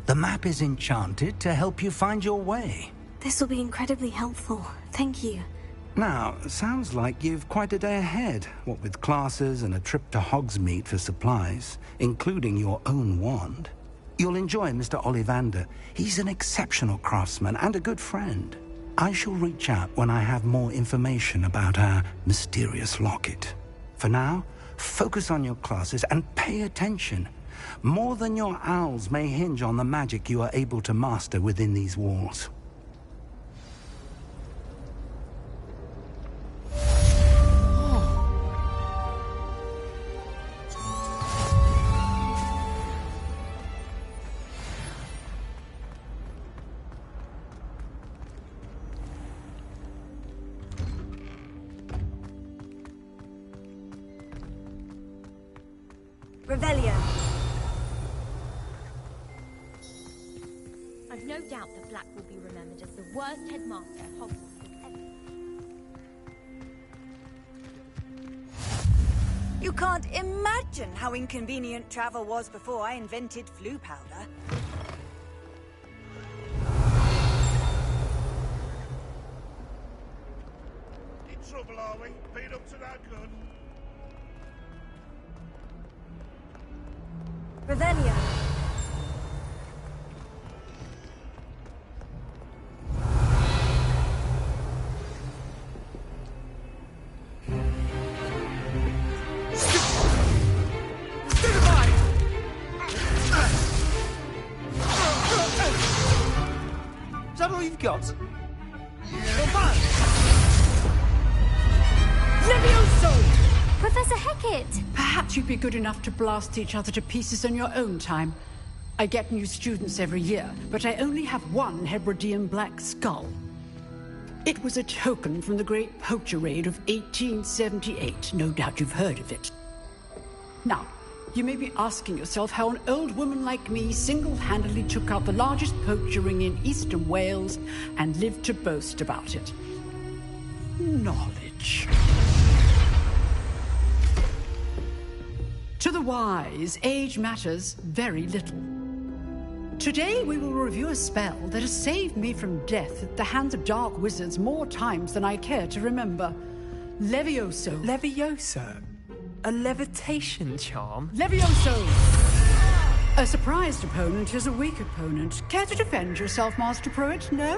The map is enchanted to help you find your way. This will be incredibly helpful. Thank you. Now, sounds like you've quite a day ahead, what with classes and a trip to Hogsmeade for supplies, including your own wand. You'll enjoy Mr. Ollivander. He's an exceptional craftsman and a good friend. I shall reach out when I have more information about our mysterious locket. For now, focus on your classes and pay attention. More than your owls may hinge on the magic you are able to master within these walls. Revelio. I've no doubt that Black will be remembered as the worst headmaster Hogwarts has ever. You can't imagine how inconvenient travel was before I invented flu powder. In trouble, are we? Beat up to that good. Revelio. Is that all you've got? Levioso! Professor Hecat! Perhaps you'd be good enough to blast each other to pieces on your own time. I get new students every year, but I only have one Hebridean black skull. It was a token from the Great Poacher Raid of 1878. No doubt you've heard of it. Now, you may be asking yourself how an old woman like me single-handedly took out the largest poacher ring in eastern Wales and lived to boast about it. Knowledge. To the wise, age matters very little. Today we will review a spell that has saved me from death at the hands of dark wizards more times than I care to remember. Levioso. Levioso? A levitation charm? Levioso! A surprised opponent is a weak opponent. Care to defend yourself, Master Pruitt? No?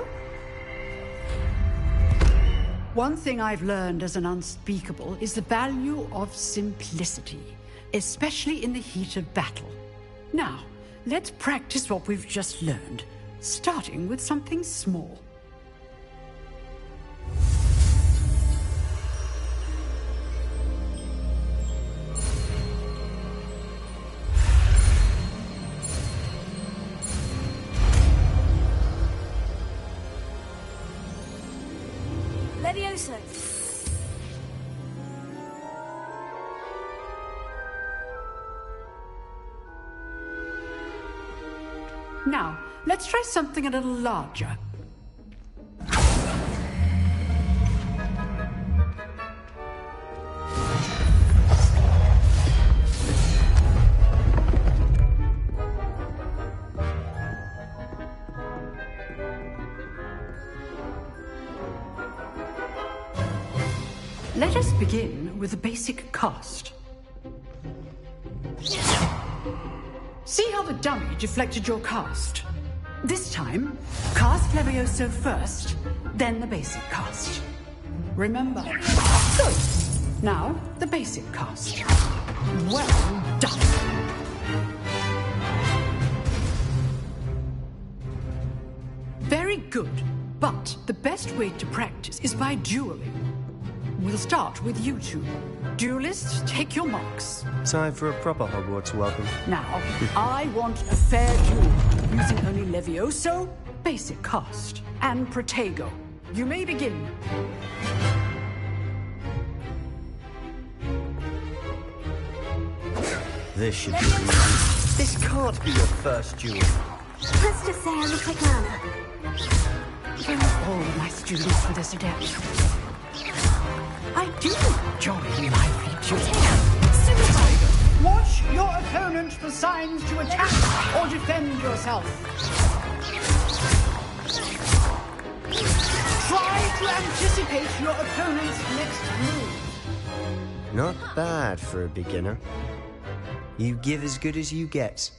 One thing I've learned as an unspeakable is the value of simplicity, especially in the heat of battle. Now, let's practice what we've just learned, starting with something small. Levioso. Now, let's try something a little larger. Let us begin with a basic cast. See how the dummy deflected your cast? This time, cast Levioso first, then the basic cast. Remember. Good. Now, the basic cast. Well done. Very good, but the best way to practice is by dueling. We'll start with you two. Duelists, take your marks. Time for a proper Hogwarts welcome. Now, I want a fair duel, using only Levioso, basic cast, and Protego. you may begin. This should be easy. This can't be your first duel. Let's just say I'm a quick learner. Don't all my students for this adept. I do enjoy lively dueling. Watch your opponent for signs to attack or defend yourself. Try to anticipate your opponent's next move. Not bad for a beginner. You give as good as you get.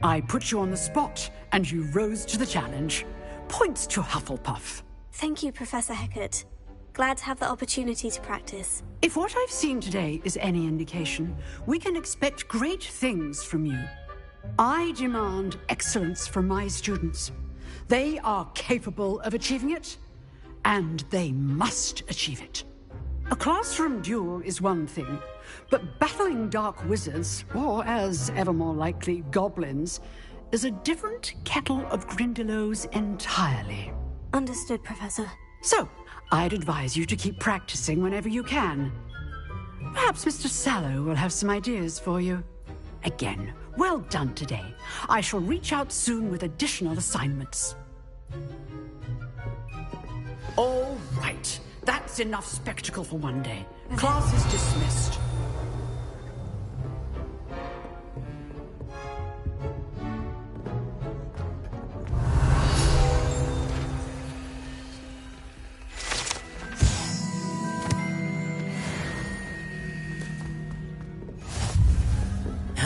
I put you on the spot, and you rose to the challenge. Points to Hufflepuff. Thank you, Professor Hecat. Glad to have the opportunity to practice. If what I've seen today is any indication, we can expect great things from you. I demand excellence from my students. They are capable of achieving it, and they must achieve it. A classroom duel is one thing, but battling dark wizards, or as ever more likely, goblins, is a different kettle of Grindylows entirely. Understood, Professor. So, I'd advise you to keep practicing whenever you can. Perhaps Mr. Sallow will have some ideas for you. Again, well done today. I shall reach out soon with additional assignments. All right. That's enough spectacle for one day. Class is dismissed.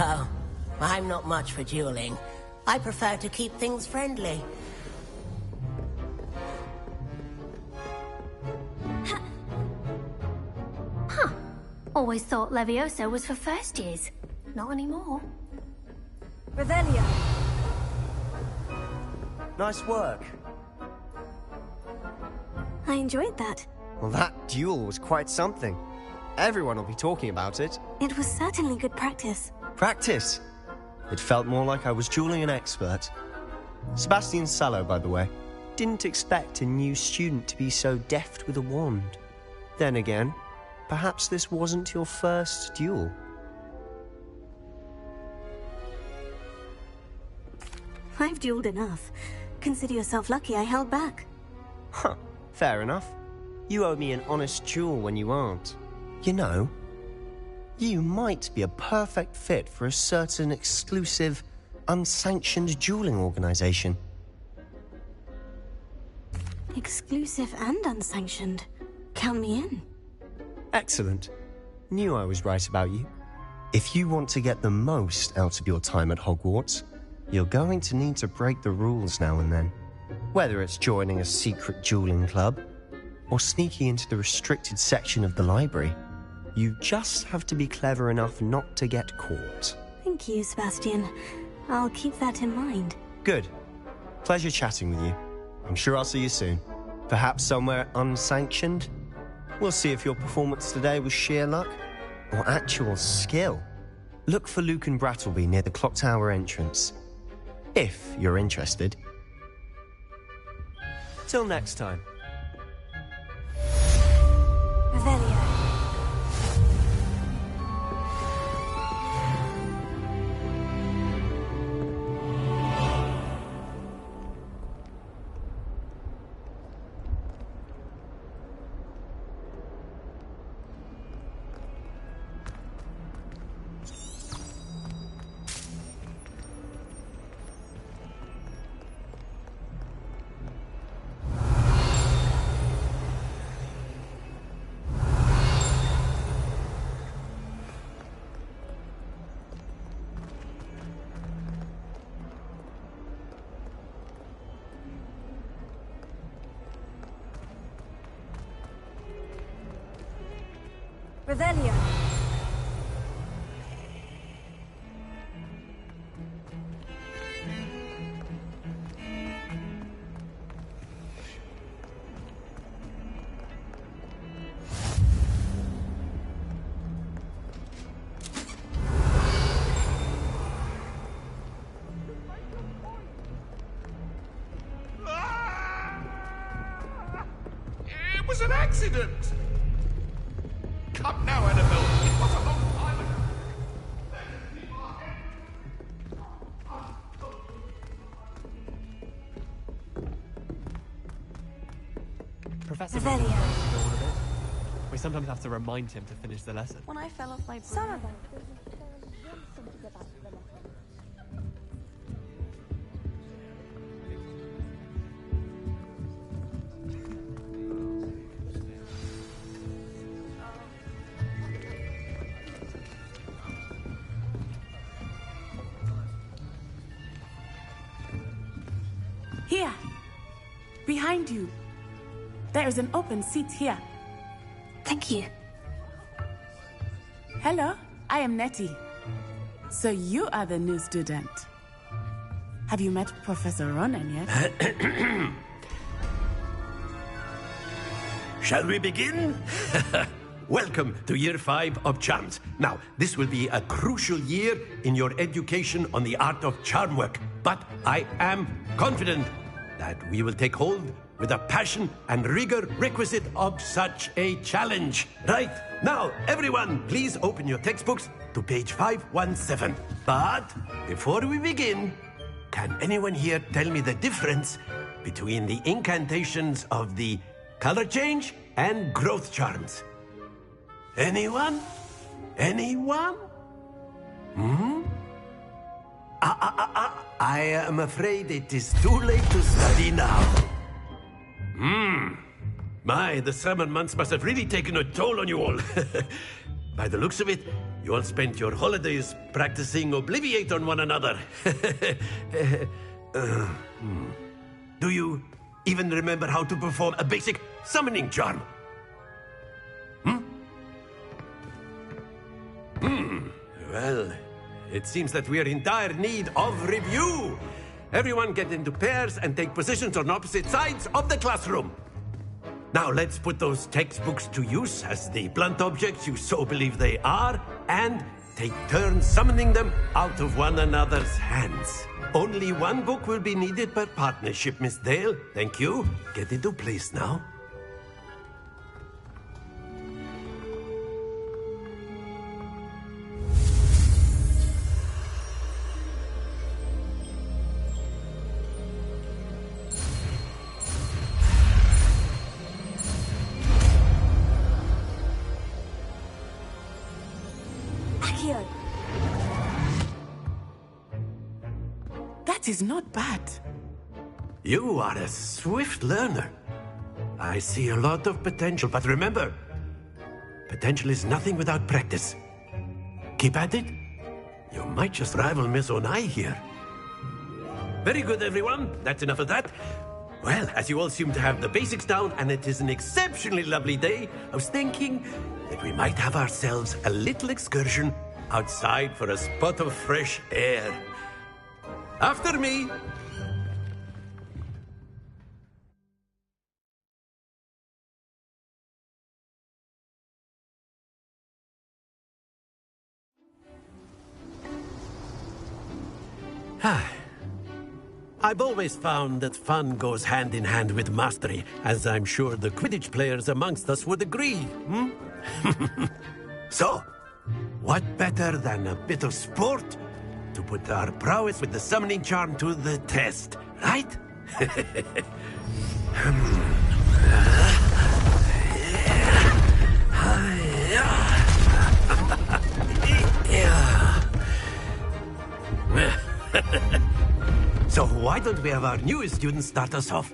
Oh, I'm not much for dueling. I prefer to keep things friendly. Always thought Levioso was for first years. Not anymore. Revelio. Nice work. I enjoyed that. Well, that duel was quite something. Everyone will be talking about it. It was certainly good practice. Practice? It felt more like I was dueling an expert. Sebastian Sallow, by the way. Didn't expect a new student to be so deft with a wand. Then again, perhaps this wasn't your first duel. I've dueled enough. Consider yourself lucky I held back. Huh, fair enough. You owe me an honest duel when you aren't. You know, you might be a perfect fit for a certain exclusive, unsanctioned dueling organization. Exclusive and unsanctioned. Count me in. Excellent. Knew I was right about you. If you want to get the most out of your time at Hogwarts, you're going to need to break the rules now and then. Whether it's joining a secret dueling club, or sneaking into the restricted section of the library, you just have to be clever enough not to get caught. Thank you, Sebastian. I'll keep that in mind. Good. Pleasure chatting with you. I'm sure I'll see you soon. Perhaps somewhere unsanctioned? We'll see if your performance today was sheer luck or actual skill. Look for Luke and Brattleby near the clock tower entrance, if you're interested. Till next time. Revelio. Revelio. was an accident! Come now, Annabelle. It was a long time ago. Professor Revelio. We sometimes have to remind him to finish the lesson. When I fell off my Some of broom. us will return once into the back of the lesson. Here. Behind you. There is an open seat here. Thank you. Hello, I am Nettie. So you are the new student. Have you met Professor Ronen yet? Shall we begin? Welcome to Year 5 of Charms. Now, this will be a crucial year in your education on the art of charm work, but I am confident that we will take hold with the passion and rigor requisite of such a challenge. Right, now, everyone, please open your textbooks to page 517. But before we begin, can anyone here tell me the difference between the incantations of the color change and growth charms? Anyone? Anyone? I am afraid it is too late to study now. My, the summer months must have really taken a toll on you all. By the looks of it, you all spent your holidays practicing Obliviate on one another. Do you even remember how to perform a basic summoning charm? Well, it seems that we are in dire need of review. Everyone get into pairs and take positions on opposite sides of the classroom. Now let's put those textbooks to use as the blunt objects you so believe they are, and take turns summoning them out of one another's hands. Only one book will be needed per partnership, Miss Dale. Thank you. Get into place now. Accio. That is not bad. You are a swift learner. I see a lot of potential, but remember, potential is nothing without practice. Keep at it. You might just rival Miss Onai here. Very good, everyone. That's enough of that. Well, as you all seem to have the basics down, and it is an exceptionally lovely day, I was thinking that we might have ourselves a little excursion outside for a spot of fresh air. After me. I've always found that fun goes hand in hand with mastery, as I'm sure the Quidditch players amongst us would agree. So, what better than a bit of sport to put our prowess with the summoning charm to the test, right? So why don't we have our newest student start us off?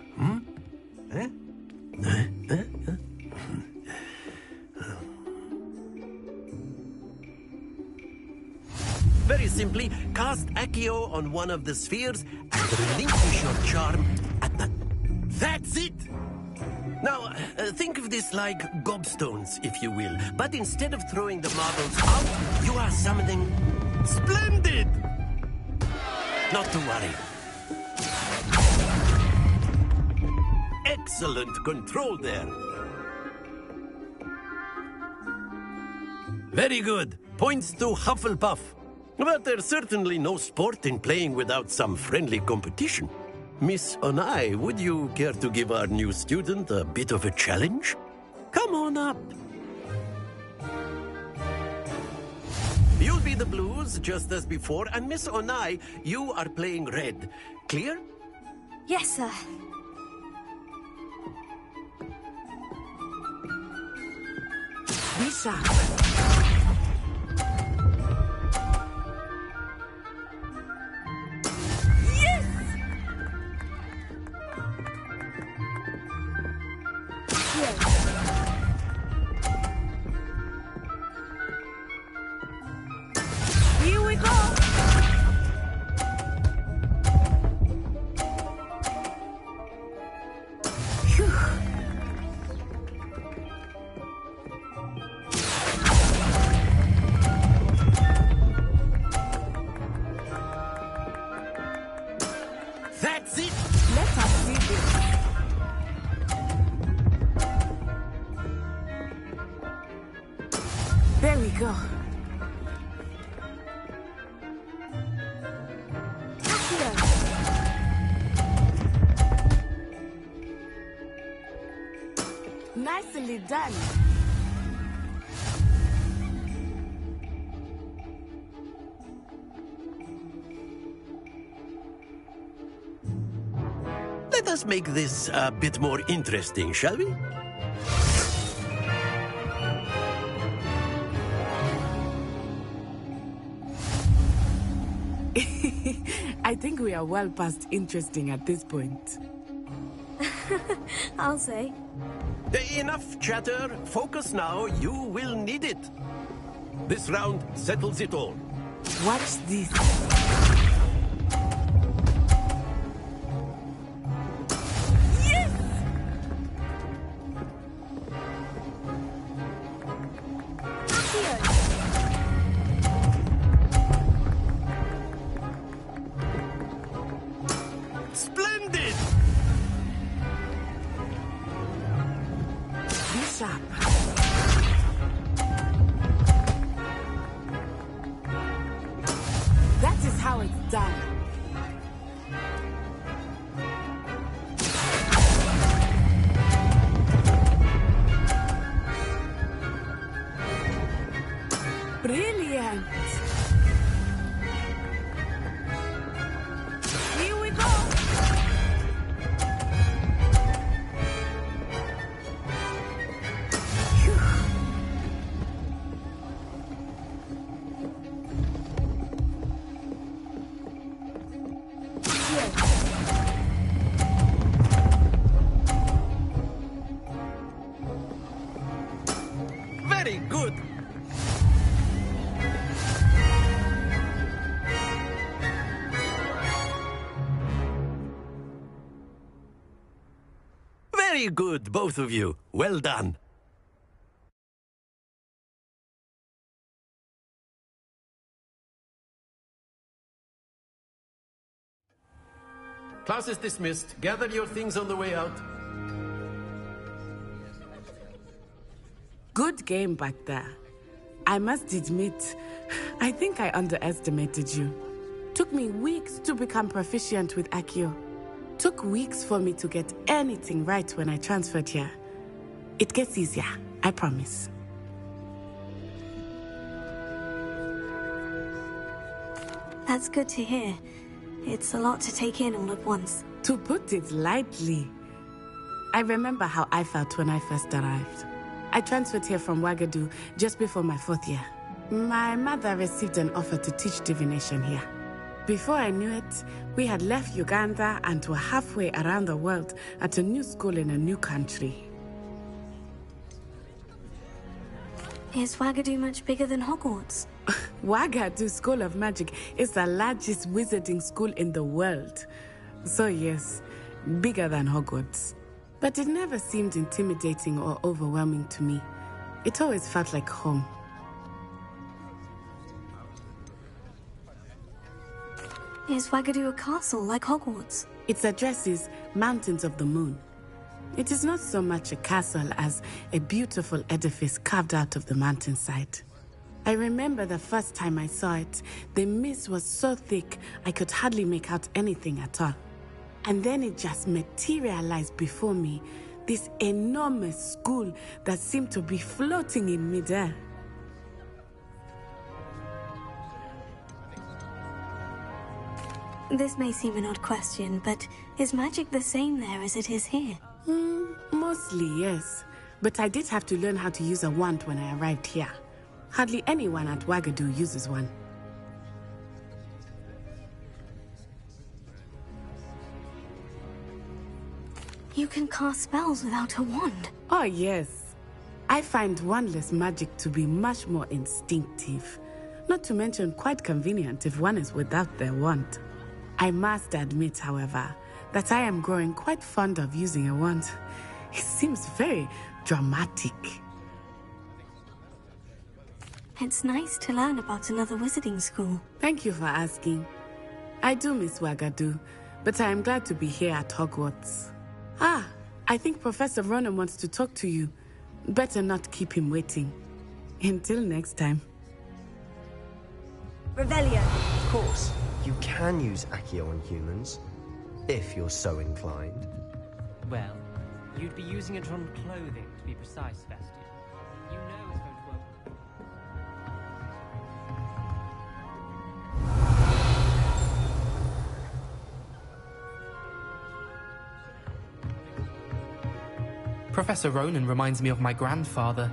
Very simply, cast Accio on one of the spheres and relinquish your charm at the... That's it! Now, think of this like gobstones, if you will. But instead of throwing the marbles out, you are summoning... Splendid! Not to worry. Excellent control there. Very good. Points to Hufflepuff. But there's certainly no sport in playing without some friendly competition. Miss Onai, would you care to give our new student a bit of a challenge? Come on up. You'll be the blues, just as before, and Miss Onai, you are playing red. Clear? Yes, sir. Be sharp. Here we go! That's it! Let us see this. There we go. Nicely done. Let us make this a bit more interesting, shall we? I think we are well past interesting at this point. I'll say. Enough chatter. Focus now. You will need it. This round settles it all. Watch this. Splendid! Be sharp. That is how it's done. Brilliant. Here we go. Very good. Very good, both of you. Well done. Class is dismissed. Gather your things on the way out. Good game back there. I must admit, I think I underestimated you. Took me weeks to become proficient with Accio. Took weeks for me to get anything right when I transferred here. It gets easier, I promise. That's good to hear. It's a lot to take in all at once. To put it lightly, I remember how I felt when I first arrived. I transferred here from Wagadu just before my 4th year. My mother received an offer to teach divination here. Before I knew it, we had left Uganda and were halfway around the world at a new school in a new country. Is Wagadu much bigger than Hogwarts? Wagadu School of Magic is the largest wizarding school in the world. So yes, bigger than Hogwarts. But it never seemed intimidating or overwhelming to me. It always felt like home. Is Wagadu a castle like Hogwarts? Its address is Mountains of the Moon. It is not so much a castle as a beautiful edifice carved out of the mountainside. I remember the first time I saw it, the mist was so thick I could hardly make out anything at all. And then it just materialized before me. This enormous school that seemed to be floating in midair. This may seem an odd question, but is magic the same there as it is here? Mostly, yes. But I did have to learn how to use a wand when I arrived here. Hardly anyone at Wagadu uses one. You can cast spells without a wand? Oh, yes. I find wandless magic to be much more instinctive. Not to mention quite convenient if one is without their wand. I must admit, however, that I am growing quite fond of using a wand. It seems very dramatic. It's nice to learn about another wizarding school. Thank you for asking. I do miss Wagadu, but I am glad to be here at Hogwarts. Ah, I think Professor Ronen wants to talk to you. Better not keep him waiting. Until next time. Revelio. Of course, you can use Accio on humans, if you're so inclined. Well, you'd be using it on clothing, to be precise, Sebastian. You know it's going to work. Professor Ronen reminds me of my grandfather.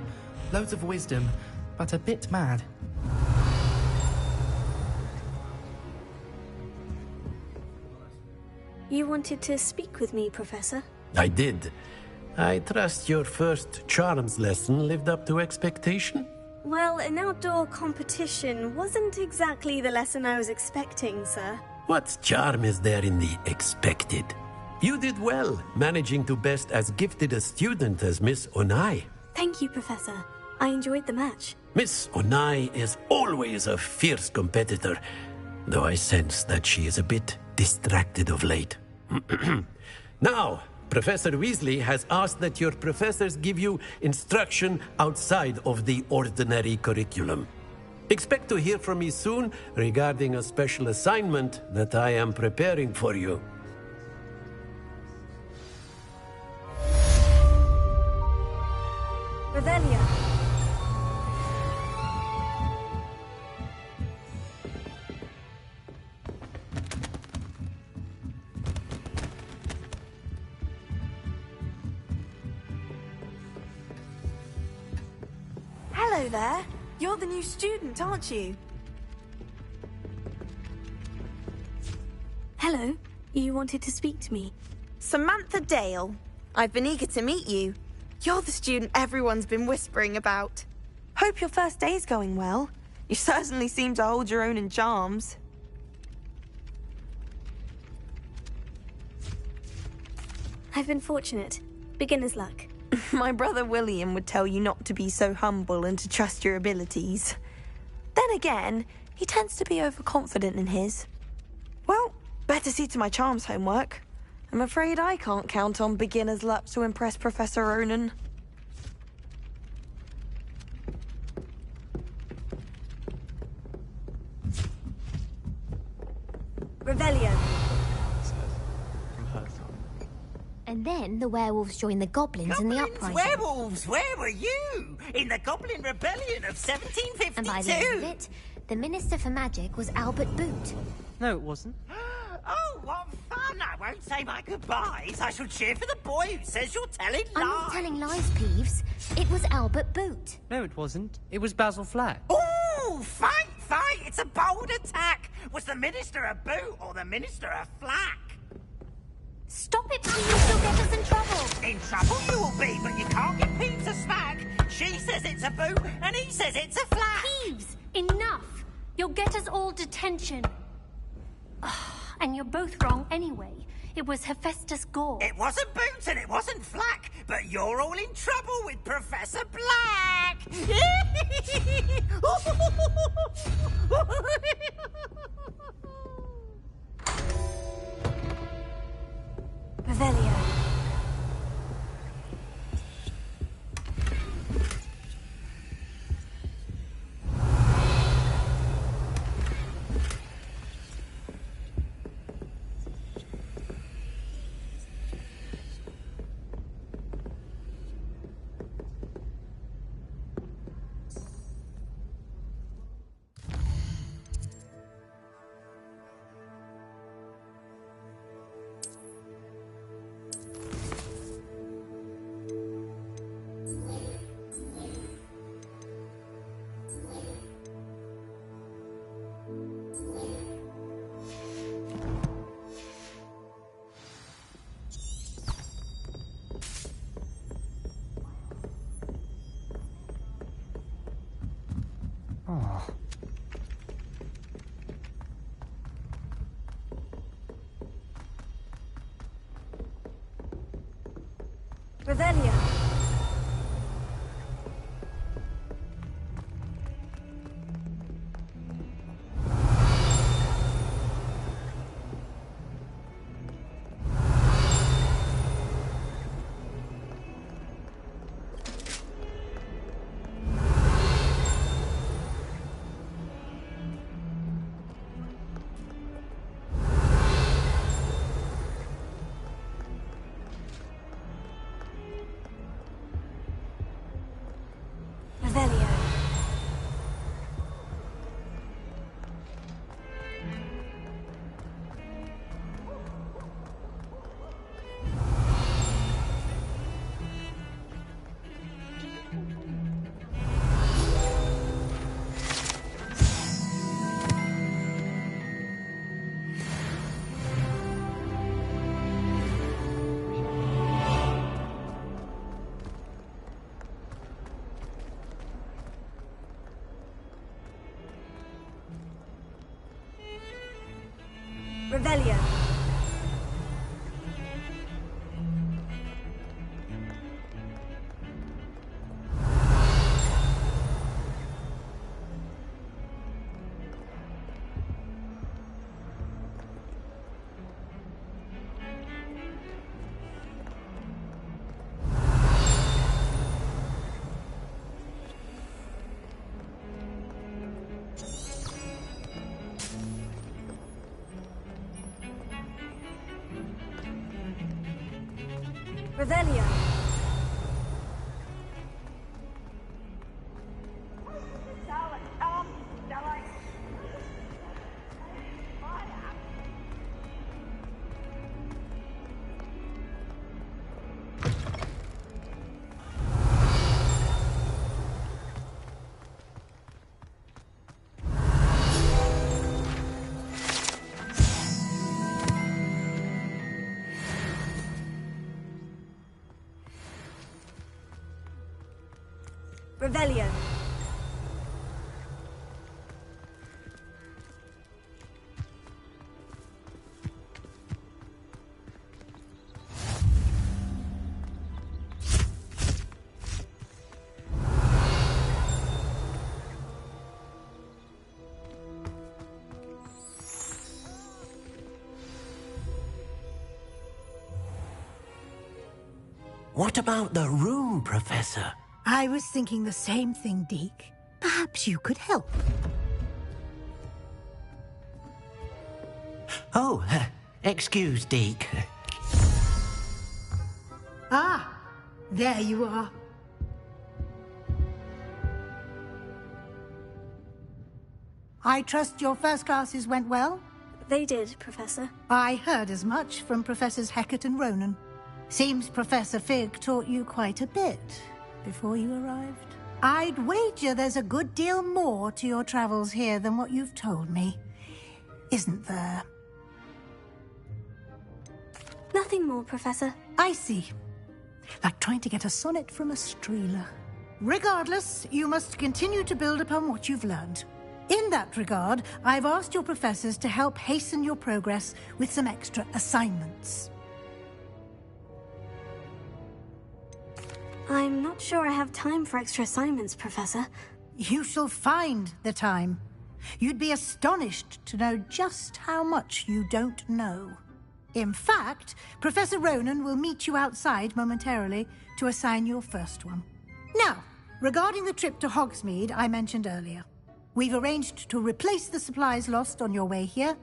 Loads of wisdom, but a bit mad. You wanted to speak with me, Professor? I did. I trust your first charms lesson lived up to expectation? Well, an outdoor competition wasn't exactly the lesson I was expecting, sir. What charm is there in the expected? You did well, managing to best as gifted a student as Miss Onai. Thank you, Professor. I enjoyed the match. Miss Onai is always a fierce competitor, though I sense that she is a bit distracted of late. Now, Professor Weasley has asked that your professors give you instruction outside of the ordinary curriculum. Expect to hear from me soon regarding a special assignment that I am preparing for you. Revelio. Hello there. You're the new student, aren't you? Hello. You wanted to speak to me? Samantha Dale. I've been eager to meet you. You're the student everyone's been whispering about. Hope your first day's going well. You certainly seem to hold your own in charms. I've been fortunate. Beginner's luck. My brother William would tell you not to be so humble and to trust your abilities. Then again, he tends to be overconfident in his. Well, better see to my charms homework. I'm afraid I can't count on beginner's luck to impress Professor Ronen. Revelio. And then the werewolves joined the goblins in the uprising. Werewolves, where were you? In the Goblin Rebellion of 1752. And by the end of it, the Minister for Magic was Albert Boot. No, it wasn't. Oh, what fun! I won't say my goodbyes. I shall cheer for the boy who says you're telling lies. I'm not telling lies, Peeves. It was Albert Boot. No, it wasn't. It was Basil Flack. Oh, fight! It's a bold attack. Was the Minister a boot or the Minister a flack? Stop it, Peeves. You'll get us in trouble. In trouble you will be, but you can't get Peeves to smack. She says it's a boot and he says it's a flack. Peeves, enough. You'll get us all detention. And you're both wrong anyway. It was Hephaestus Gore. It wasn't Boots and it wasn't Flack, but you're all in trouble with Professor Black! Revelio. Oh. Revelio. Revelio. Revelio. Revelio. What about the room, Professor? I was thinking the same thing, Deke. Perhaps you could help. Oh, excuse, Deke. Ah, there you are. I trust your first classes went well? They did, Professor. I heard as much from Professors Hecat and Ronen. Seems Professor Fig taught you quite a bit before you arrived. I'd wager there's a good deal more to your travels here than what you've told me. Isn't there? Nothing more, Professor. I see. Like trying to get a sonnet from a streeler. Regardless, you must continue to build upon what you've learned. In that regard, I've asked your professors to help hasten your progress with some extra assignments. I'm not sure I have time for extra assignments, Professor. You shall find the time. You'd be astonished to know just how much you don't know. In fact, Professor Ronen will meet you outside momentarily to assign your first one. Now, regarding the trip to Hogsmeade I mentioned earlier, we've arranged to replace the supplies lost on your way here,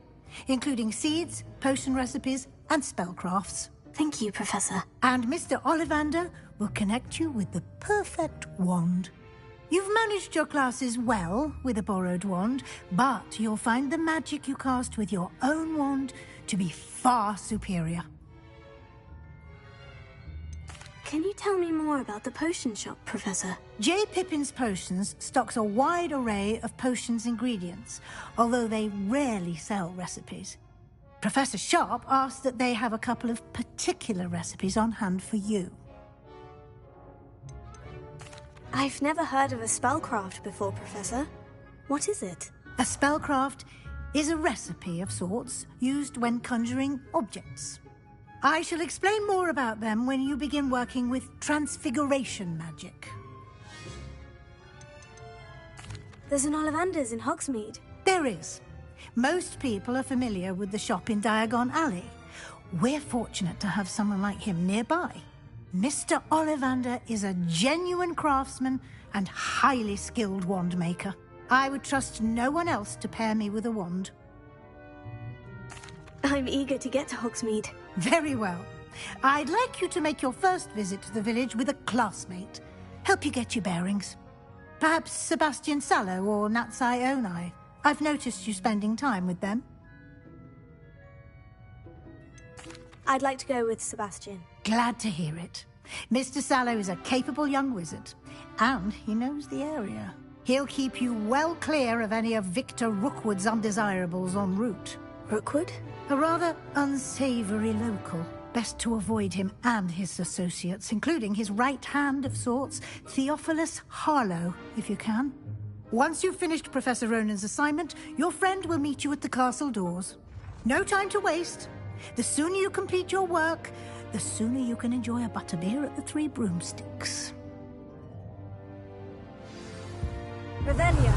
including seeds, potion recipes, and spellcrafts. Thank you, Professor. And Mr. Ollivander will connect you with the perfect wand. You've managed your classes well with a borrowed wand, but you'll find the magic you cast with your own wand to be far superior. Can you tell me more about the potion shop, Professor? J. Pippin's Potions stocks a wide array of potions ingredients, although they rarely sell recipes. Professor Sharp asked that they have a couple of particular recipes on hand for you. I've never heard of a spellcraft before, Professor. What is it? A spellcraft is a recipe of sorts used when conjuring objects. I shall explain more about them when you begin working with transfiguration magic. There's an Ollivander's in Hogsmeade. There is. Most people are familiar with the shop in Diagon Alley. We're fortunate to have someone like him nearby. Mr. Ollivander is a genuine craftsman and highly skilled wand maker. I would trust no one else to pair me with a wand. I'm eager to get to Hogsmeade. Very well. I'd like you to make your first visit to the village with a classmate. Help you get your bearings. Perhaps Sebastian Sallow or Natsai Onai. I've noticed you spending time with them. I'd like to go with Sebastian. Glad to hear it. Mr. Sallow is a capable young wizard, and he knows the area. He'll keep you well clear of any of Victor Rookwood's undesirables en route. Rookwood? A rather unsavory local. Best to avoid him and his associates, including his right hand of sorts, Theophilus Harlow, if you can. Once you've finished Professor Ronen's assignment, your friend will meet you at the castle doors. No time to waste. The sooner you complete your work, the sooner you can enjoy a butterbeer at the Three Broomsticks. Revelio.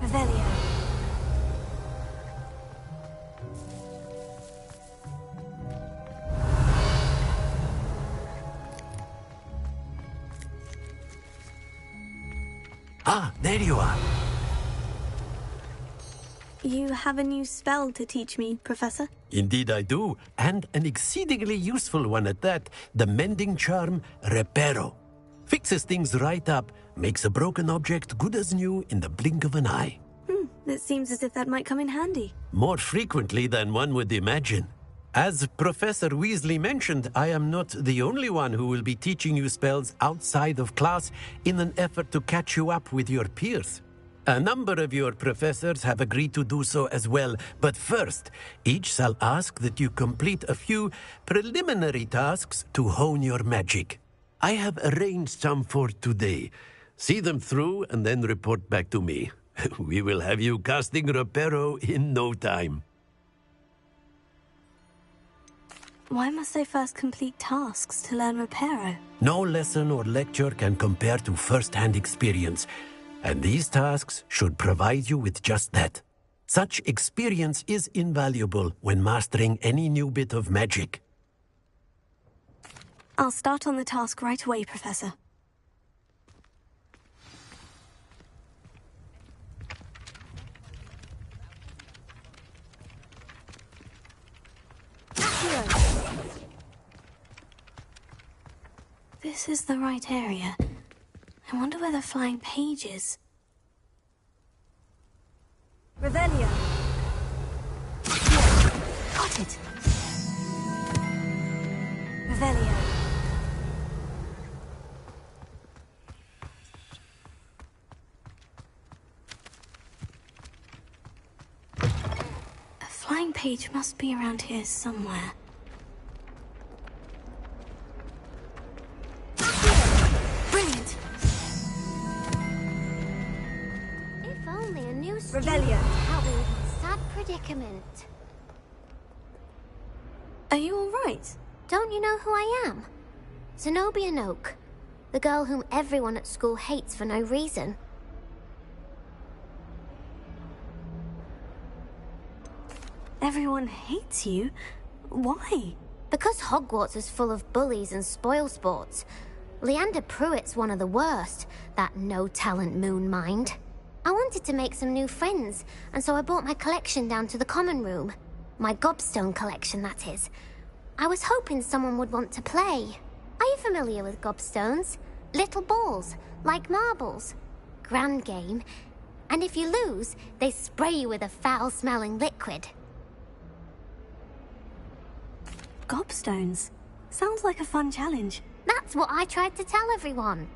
Revelio. Ah, there you are. You have a new spell to teach me, Professor? Indeed I do, and an exceedingly useful one at that. The mending charm, Reparo. Fixes things right up, makes a broken object good as new in the blink of an eye. It seems as if that might come in handy. More frequently than one would imagine. As Professor Weasley mentioned, I am not the only one who will be teaching you spells outside of class in an effort to catch you up with your peers. A number of your professors have agreed to do so as well, but first, each shall ask that you complete a few preliminary tasks to hone your magic. I have arranged some for today. See them through and then report back to me. We will have you casting Reparo in no time. Why must I first complete tasks to learn Reparo? No lesson or lecture can compare to first-hand experience, and these tasks should provide you with just that. Such experience is invaluable when mastering any new bit of magic. I'll start on the task right away, Professor. Accio! This is the right area. I wonder where the flying page is. Revelio. Got it. Revelio. A flying page must be around here somewhere. Brilliant. If only a new Revelio. How we sad predicament. Are you alright? Don't you know who I am? Zenobia Noak, the girl whom everyone at school hates for no reason. Everyone hates you? Why? Because Hogwarts is full of bullies and spoilsports. Leander Pruitt's one of the worst, that no-talent moon mind. I wanted to make some new friends, and so I brought my collection down to the common room. My Gobstone collection, that is. I was hoping someone would want to play. Are you familiar with Gobstones? Little balls, like marbles. Grand game. And if you lose, they spray you with a foul-smelling liquid. Gobstones? Sounds like a fun challenge. That's what I tried to tell everyone.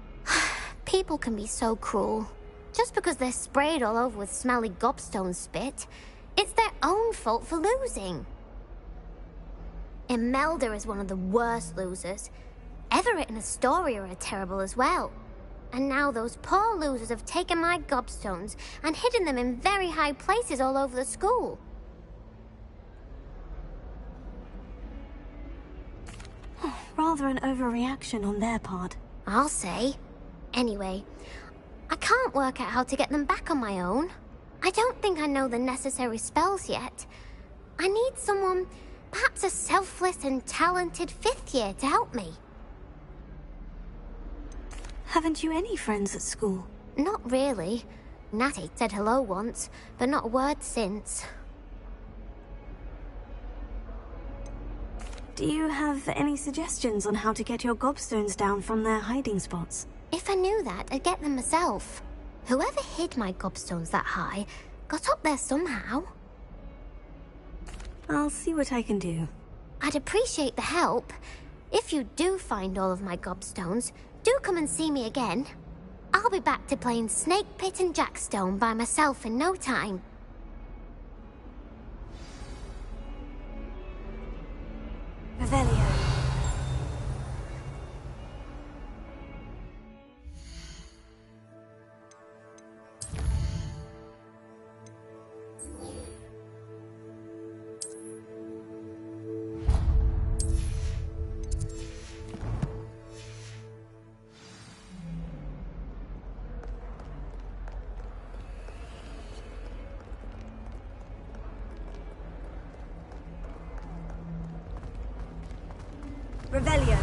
People can be so cruel. Just because they're sprayed all over with smelly gobstone spit, it's their own fault for losing. Imelda is one of the worst losers. Everett and Astoria are terrible as well. And now those poor losers have taken my gobstones and hidden them in very high places all over the school. Rather an overreaction on their part. I'll say. Anyway, I can't work out how to get them back on my own. I don't think I know the necessary spells yet. I need someone, perhaps a selfless and talented 5th year to help me. Haven't you any friends at school? Not really. Natty said hello once, but not a word since. Do you have any suggestions on how to get your gobstones down from their hiding spots? If I knew that, I'd get them myself. Whoever hid my gobstones that high got up there somehow. I'll see what I can do. I'd appreciate the help. If you do find all of my gobstones, do come and see me again. I'll be back to playing Snake Pit and Jackstone by myself in no time. Revelio. Revelio.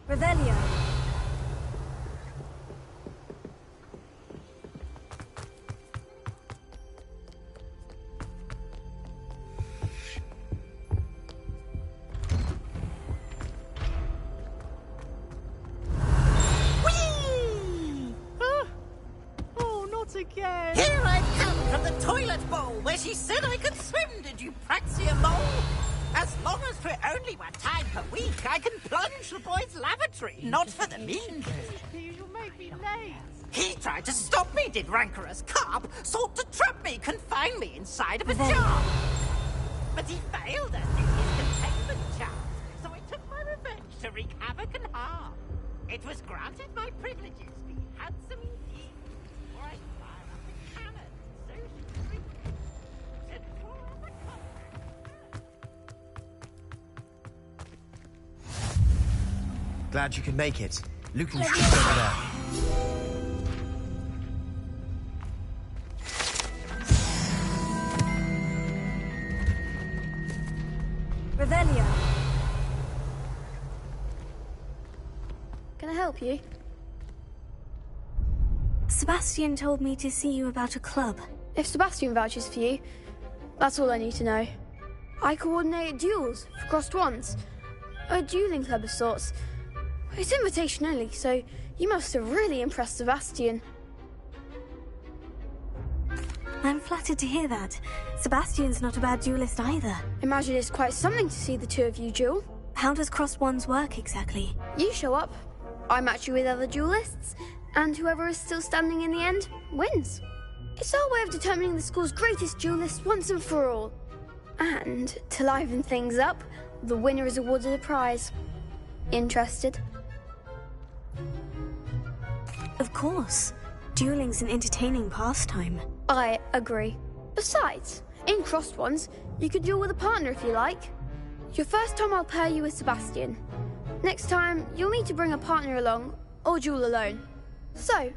Revelio. Oh, not again. Here I come from the toilet bowl where she said I could swim, did you praxia mole? As long as for only 1 time per week, I can plunge the boys' lavatory. Not for the mean. You'll make me late. He tried to stop me, did rancorous carp. Sought to trap me, confine me inside of a jar. But he failed us in his containment charm. So I took my revenge to wreak havoc and harm. It was granted my privileges be handsome indeed. For I fire up a cannon, so should we to pour the Glad you could make it. Lucan's just over there. Revelio. Can I help you? Sebastian told me to see you about a club. If Sebastian vouches for you, that's all I need to know. I coordinate duels for crossed ones. A dueling club of sorts. It's invitation only, so you must have really impressed Sebastian. I'm flattered to hear that. Sebastian's not a bad duelist either. Imagine it's quite something to see the two of you duel. How does crossed wands work exactly? You show up, I match you with other duelists, and whoever is still standing in the end wins. It's our way of determining the school's greatest duelist once and for all. And to liven things up, the winner is awarded a prize. Interested? Of course. Dueling's an entertaining pastime. I agree. Besides, in crossed ones, you could duel with a partner if you like. Your first time I'll pair you with Sebastian. Next time, you'll need to bring a partner along, or duel alone. So,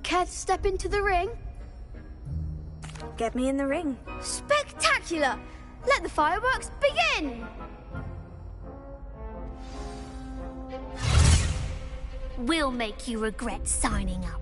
care to step into the ring? Get me in the ring. Spectacular! Let the fireworks begin! We'll make you regret signing up.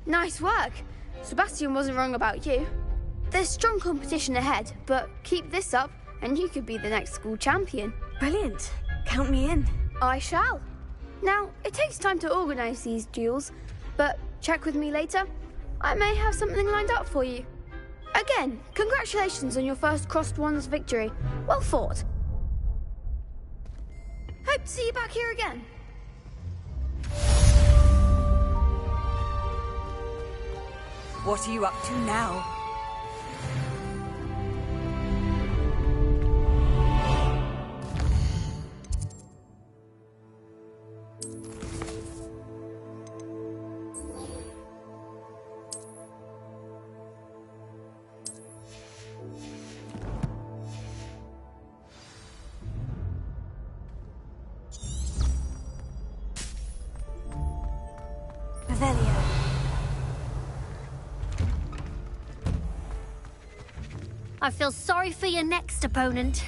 Nice work. Sebastian wasn't wrong about you. There's strong competition ahead, but keep this up and you could be the next school champion. Brilliant. Count me in. I shall. Now, it takes time to organise these duels, but check with me later. I may have something lined up for you. Again, congratulations on your first crossed wands victory. Well fought. Hope to see you back here again. What are you up to now? Revelio. I feel sorry for your next opponent.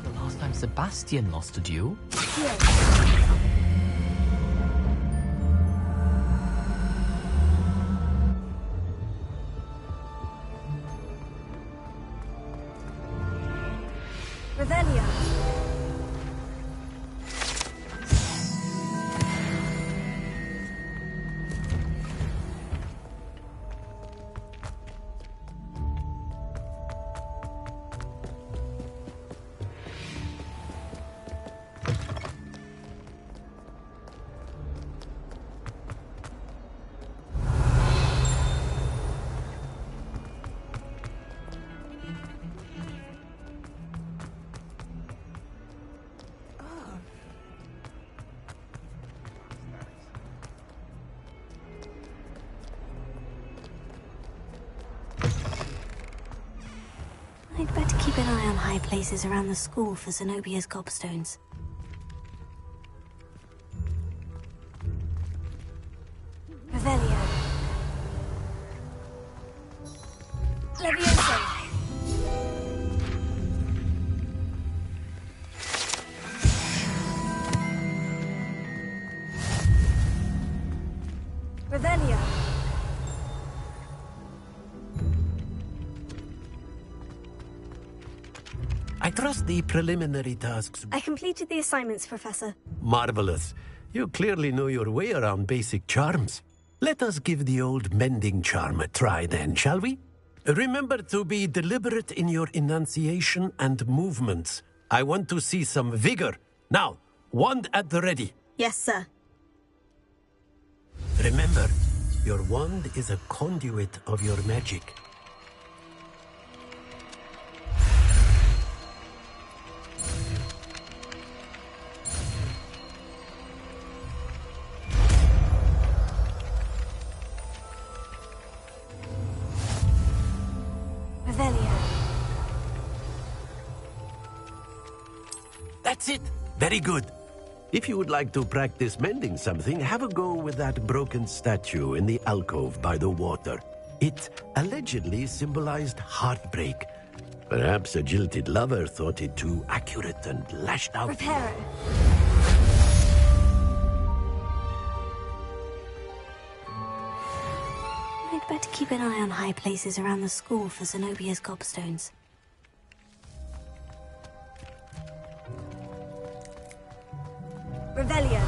The last time Sebastian lost a duel? Revelio. I'd better keep an eye on high places around the school for Zenobia's gobstones. Revelio. Levioso. Revelio. I trust the preliminary tasks. I completed the assignments, Professor. Marvelous. You clearly know your way around basic charms. Let us give the old mending charm a try then, shall we? Remember to be deliberate in your enunciation and movements. I want to see some vigor. Now, wand at the ready. Yes, sir. Remember, Your wand is a conduit of your magic. Revelio. That's it. Very good. If you would like to practice mending something, have a go with that broken statue in the alcove by the water. It allegedly symbolized heartbreak. Perhaps a jilted lover thought it too accurate and lashed out. Reparo. I'd better keep an eye on high places around the school for Zenobia's gobstones. Revelio.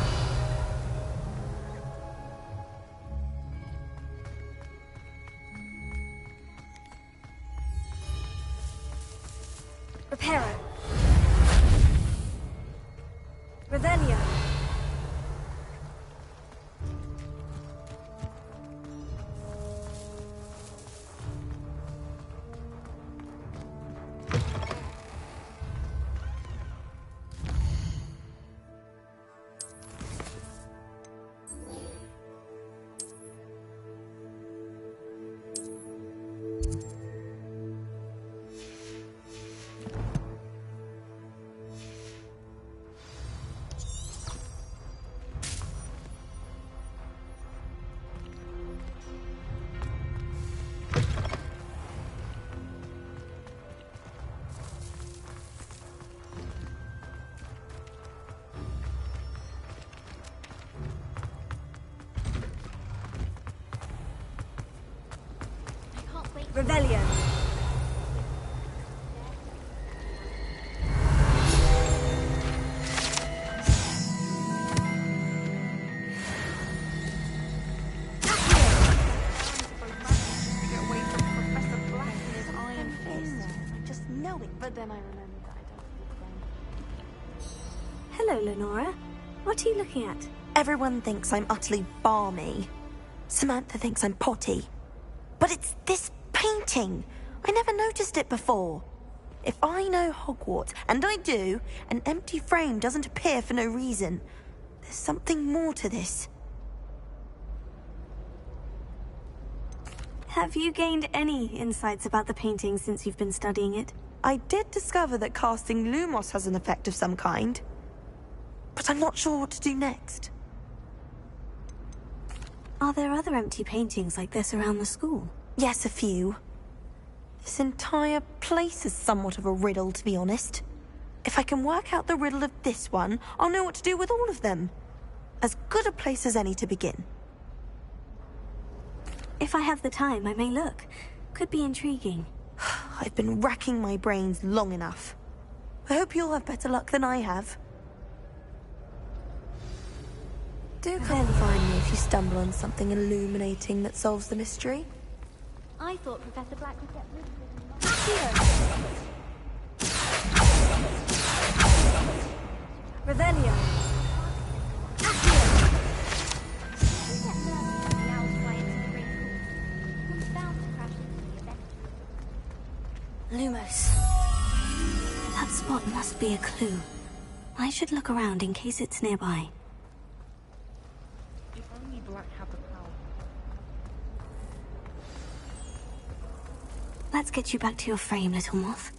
Reparo. Revelio. Revelio. But then I remembered that I don't speak Hello, Lenora. What are you looking at? Everyone thinks I'm utterly balmy. Samantha thinks I'm potty. But it's this painting. I never noticed it before. If I know Hogwarts, and I do, an empty frame doesn't appear for no reason. There's something more to this. Have you gained any insights about the painting since you've been studying it? I did discover that casting Lumos has an effect of some kind. But I'm not sure what to do next. Are there other empty paintings like this around the school? Yes, a few. This entire place is somewhat of a riddle, to be honest. If I can work out the riddle of this one, I'll know what to do with all of them. As good a place as any to begin. If I have the time, I may look. Could be intriguing. I've been racking my brains long enough. I hope you'll have better luck than I have. Do come find me if you stumble on something illuminating that solves the mystery. I thought Professor Black would get rid of it. Revelio. Lumos. That spot must be a clue. I should look around in case it's nearby. If only Black had the power. Let's get you back to your frame, little Moth.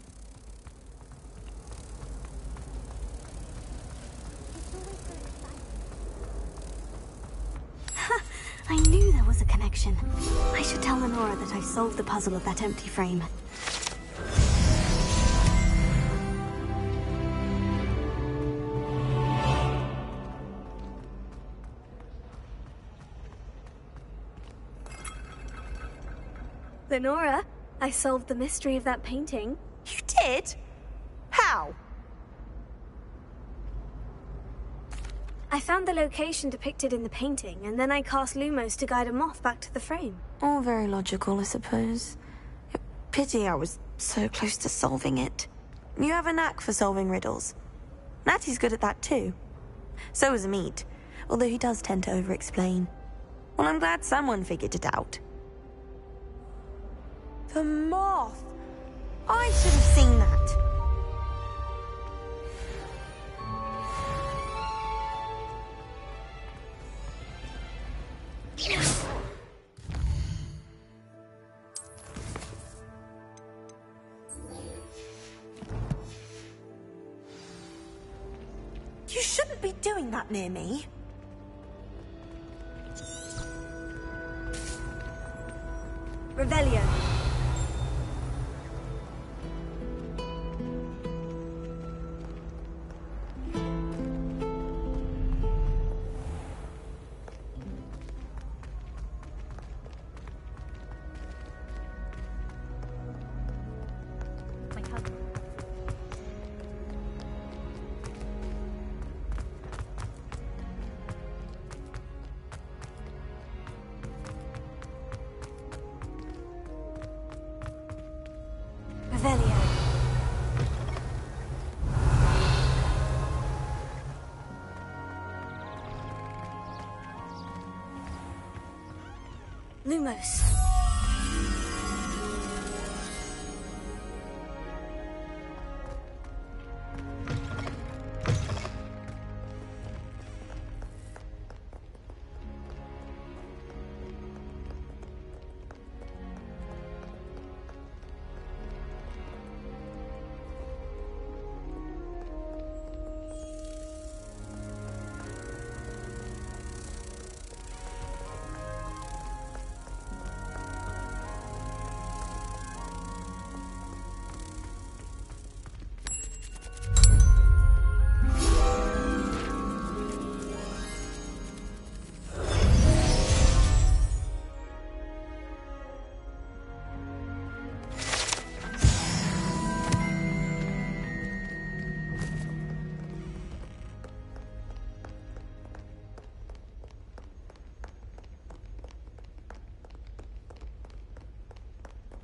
Ha! I knew there was a connection. I should tell Lenora that I solved the puzzle of that empty frame. Lenora, I solved the mystery of that painting. You did? How? I found the location depicted in the painting, and then I cast Lumos to guide a moth back to the frame. All very logical, I suppose. Pity I was so close to solving it. You have a knack for solving riddles. Natty's good at that too. So is Mead, although he does tend to over-explain. Well, I'm glad someone figured it out. The Moth! I should have seen that. You shouldn't be doing that near me. Revelio. Revelio. Lumos.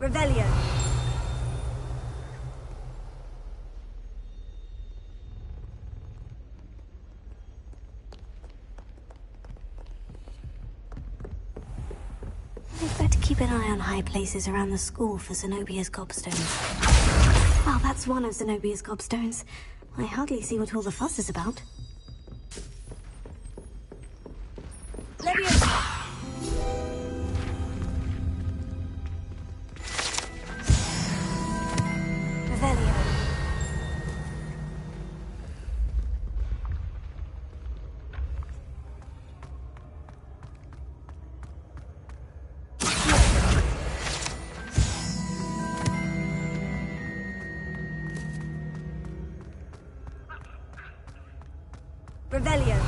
Revelio. I'd better keep an eye on high places around the school for Zenobia's Gobstones. Well, that's one of Zenobia's Gobstones. I hardly see what all the fuss is about. Levioso! Revelio. Revelio.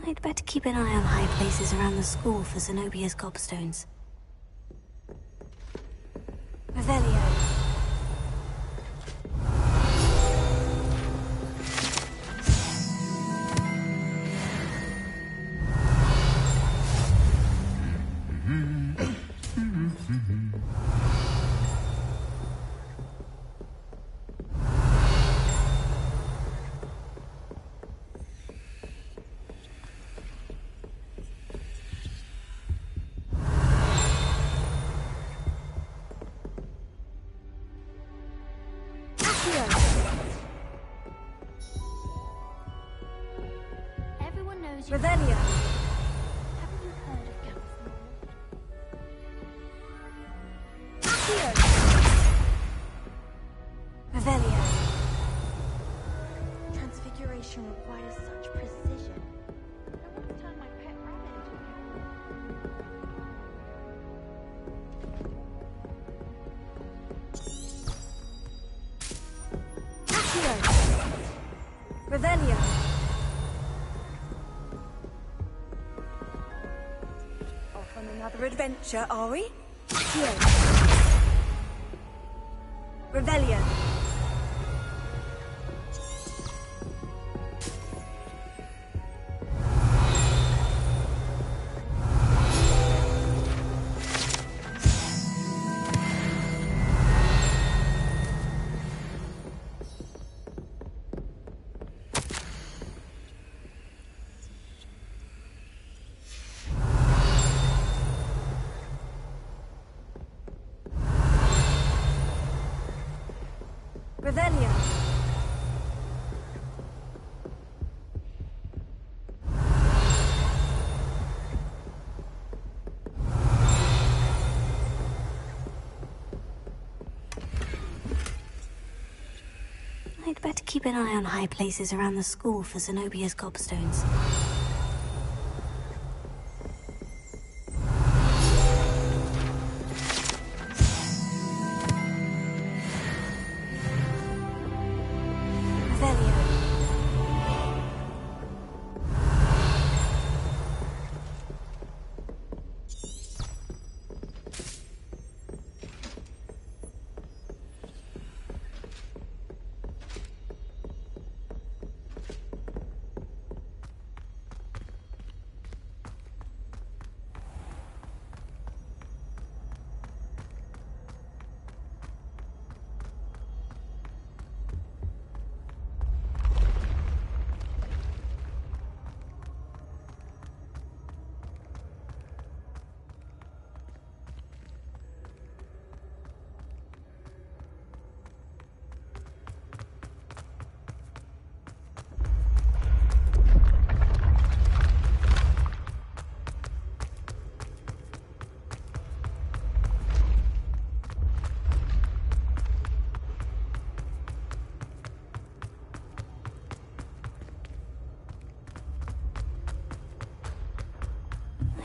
I'd better keep an eye on high places around the school for Zenobia's Gobstones. Revelio. Everyone knows you. Revelio. Haven't you heard of Gobstone? Accio. Revelio. Transfiguration requires such precision. I once turned my pet rat Revelio. Off on another adventure, are we? Yes. Revelio. Revelio. I'd better keep an eye on high places around the school for Zenobia's gobstones.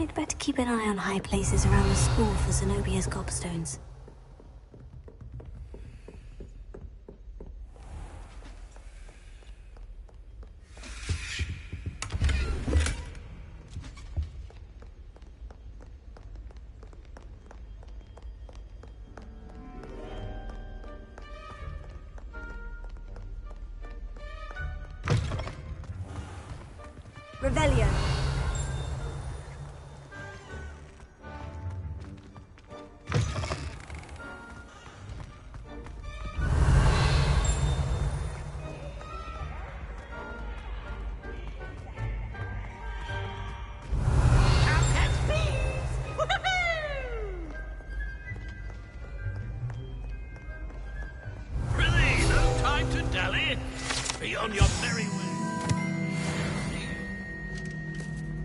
I'd better keep an eye on high places around the school for Zenobia's gobstones. Revelio. Be on your merry way.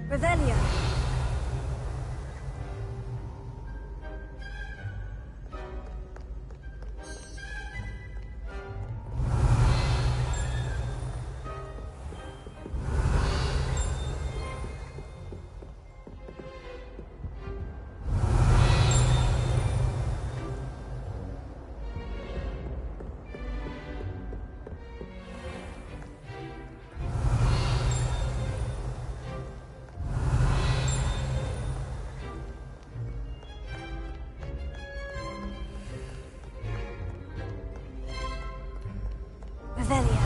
Revelio. Revelio.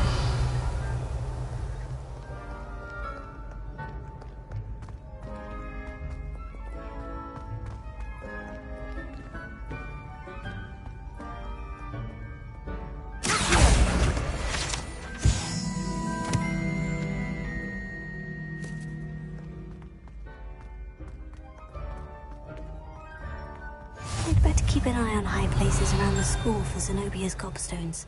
I'd better keep an eye on high places around the school for Zenobia's gobstones.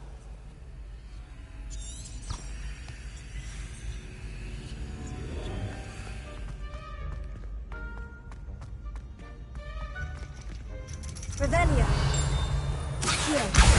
Revelio. Accio.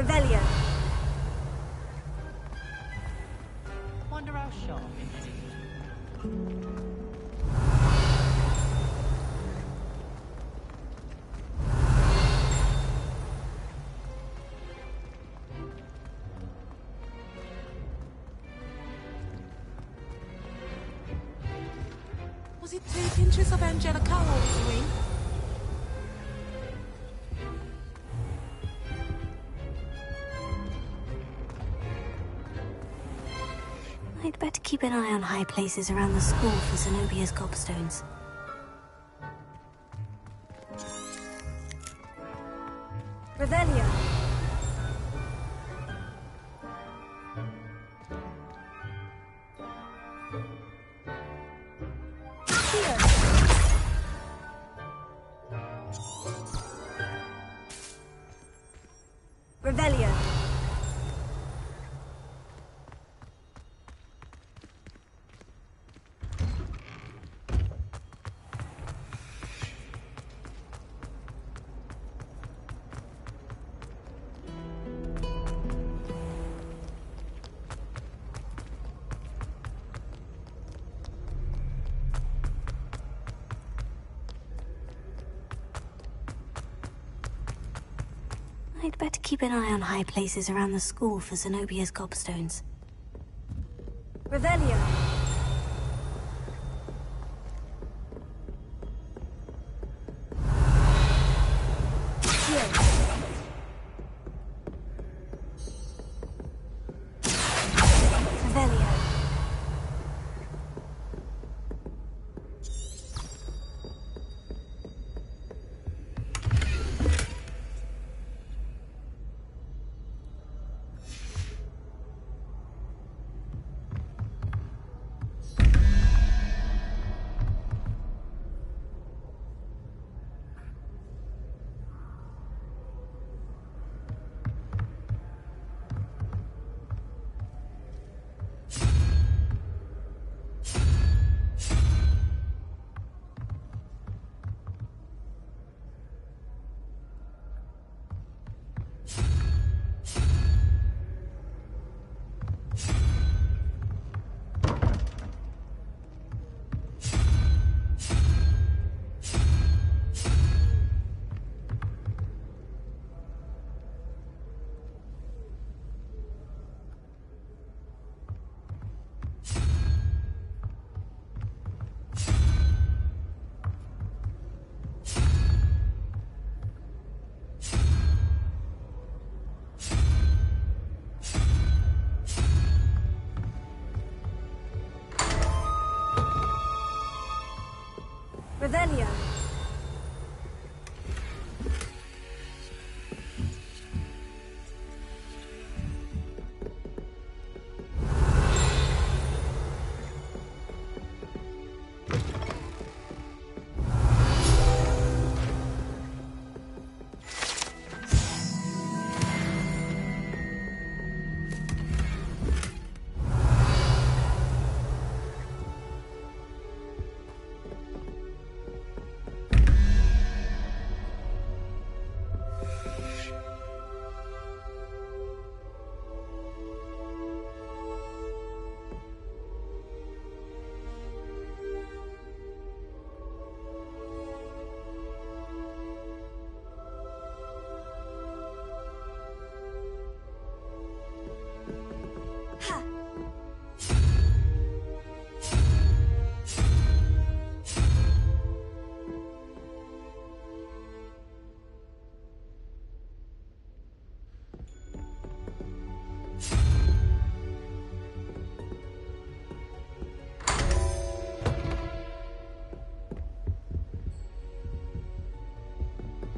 Revelio. Wonder how sharp it is. Was it 2 pinches of Angelica all the way? I'd better keep an eye on high places around the school for Zenobia's gobstones. Revelio. Revelio. I'd better keep an eye on high places around the school for Zenobia's gobstones. Revelio. Revelio.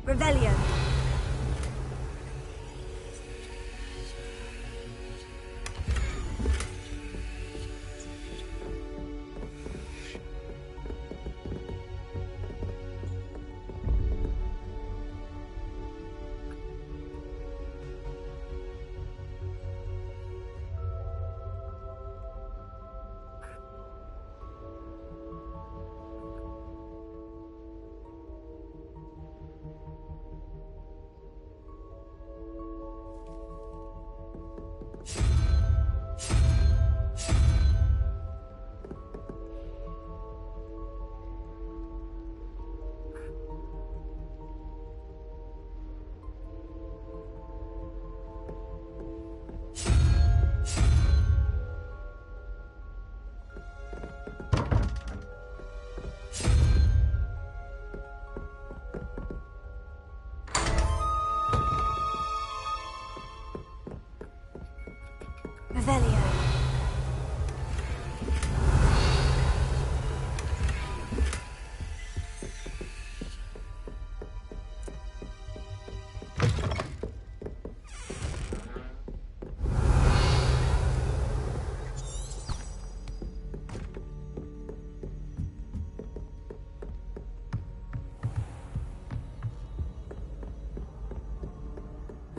Revelio.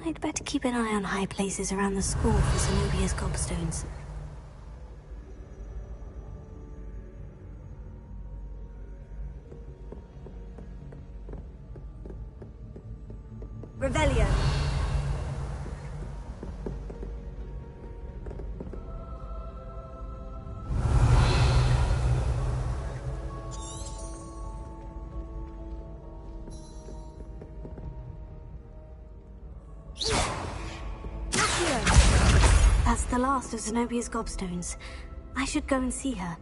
I'd better keep an eye on high places around the school for Zenobia's gobstones. Revelio. Accio. That's the last of Zenobia's gobstones. I should go and see her.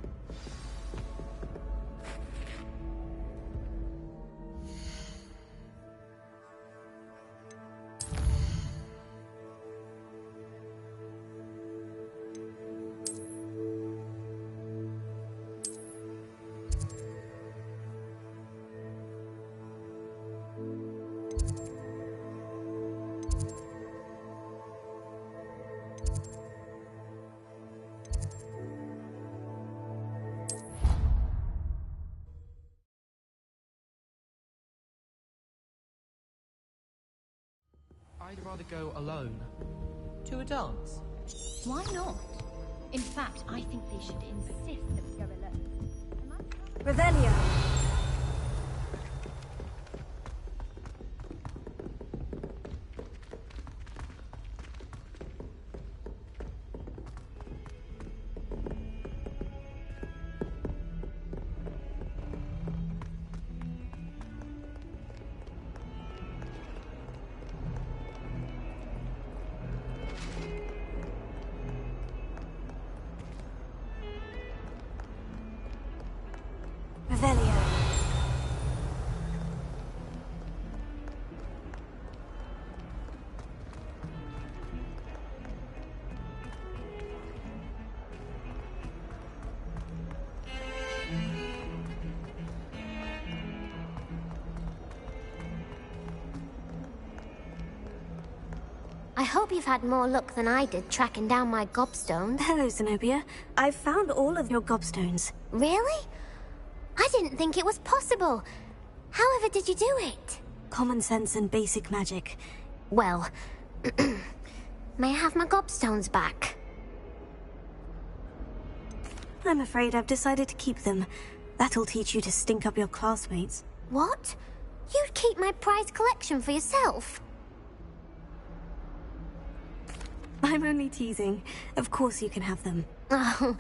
I'd rather go alone. To a dance? Why not? In fact, I think they should insist that we go alone. Revelio. Revelio. I hope you've had more luck than I did tracking down my gobstones. Hello, Zenobia. I've found all of your gobstones. Really? I didn't think it was possible. However did you do it? Common sense and basic magic. Well, may I have my gobstones back? I'm afraid I've decided to keep them. That'll teach you to stink up your classmates. What? You'd keep my prized collection for yourself? I'm only teasing. Of course you can have them. Oh,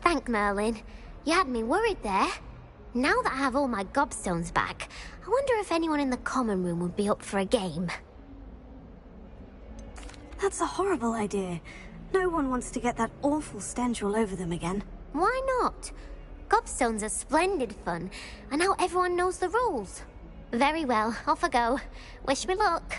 thank Merlin. You had me worried there. Now that I have all my gobstones back, I wonder if anyone in the common room would be up for a game. That's a horrible idea. No one wants to get that awful stench all over them again. Why not? Gobstones are splendid fun, and now everyone knows the rules. Very well, off I go. Wish me luck.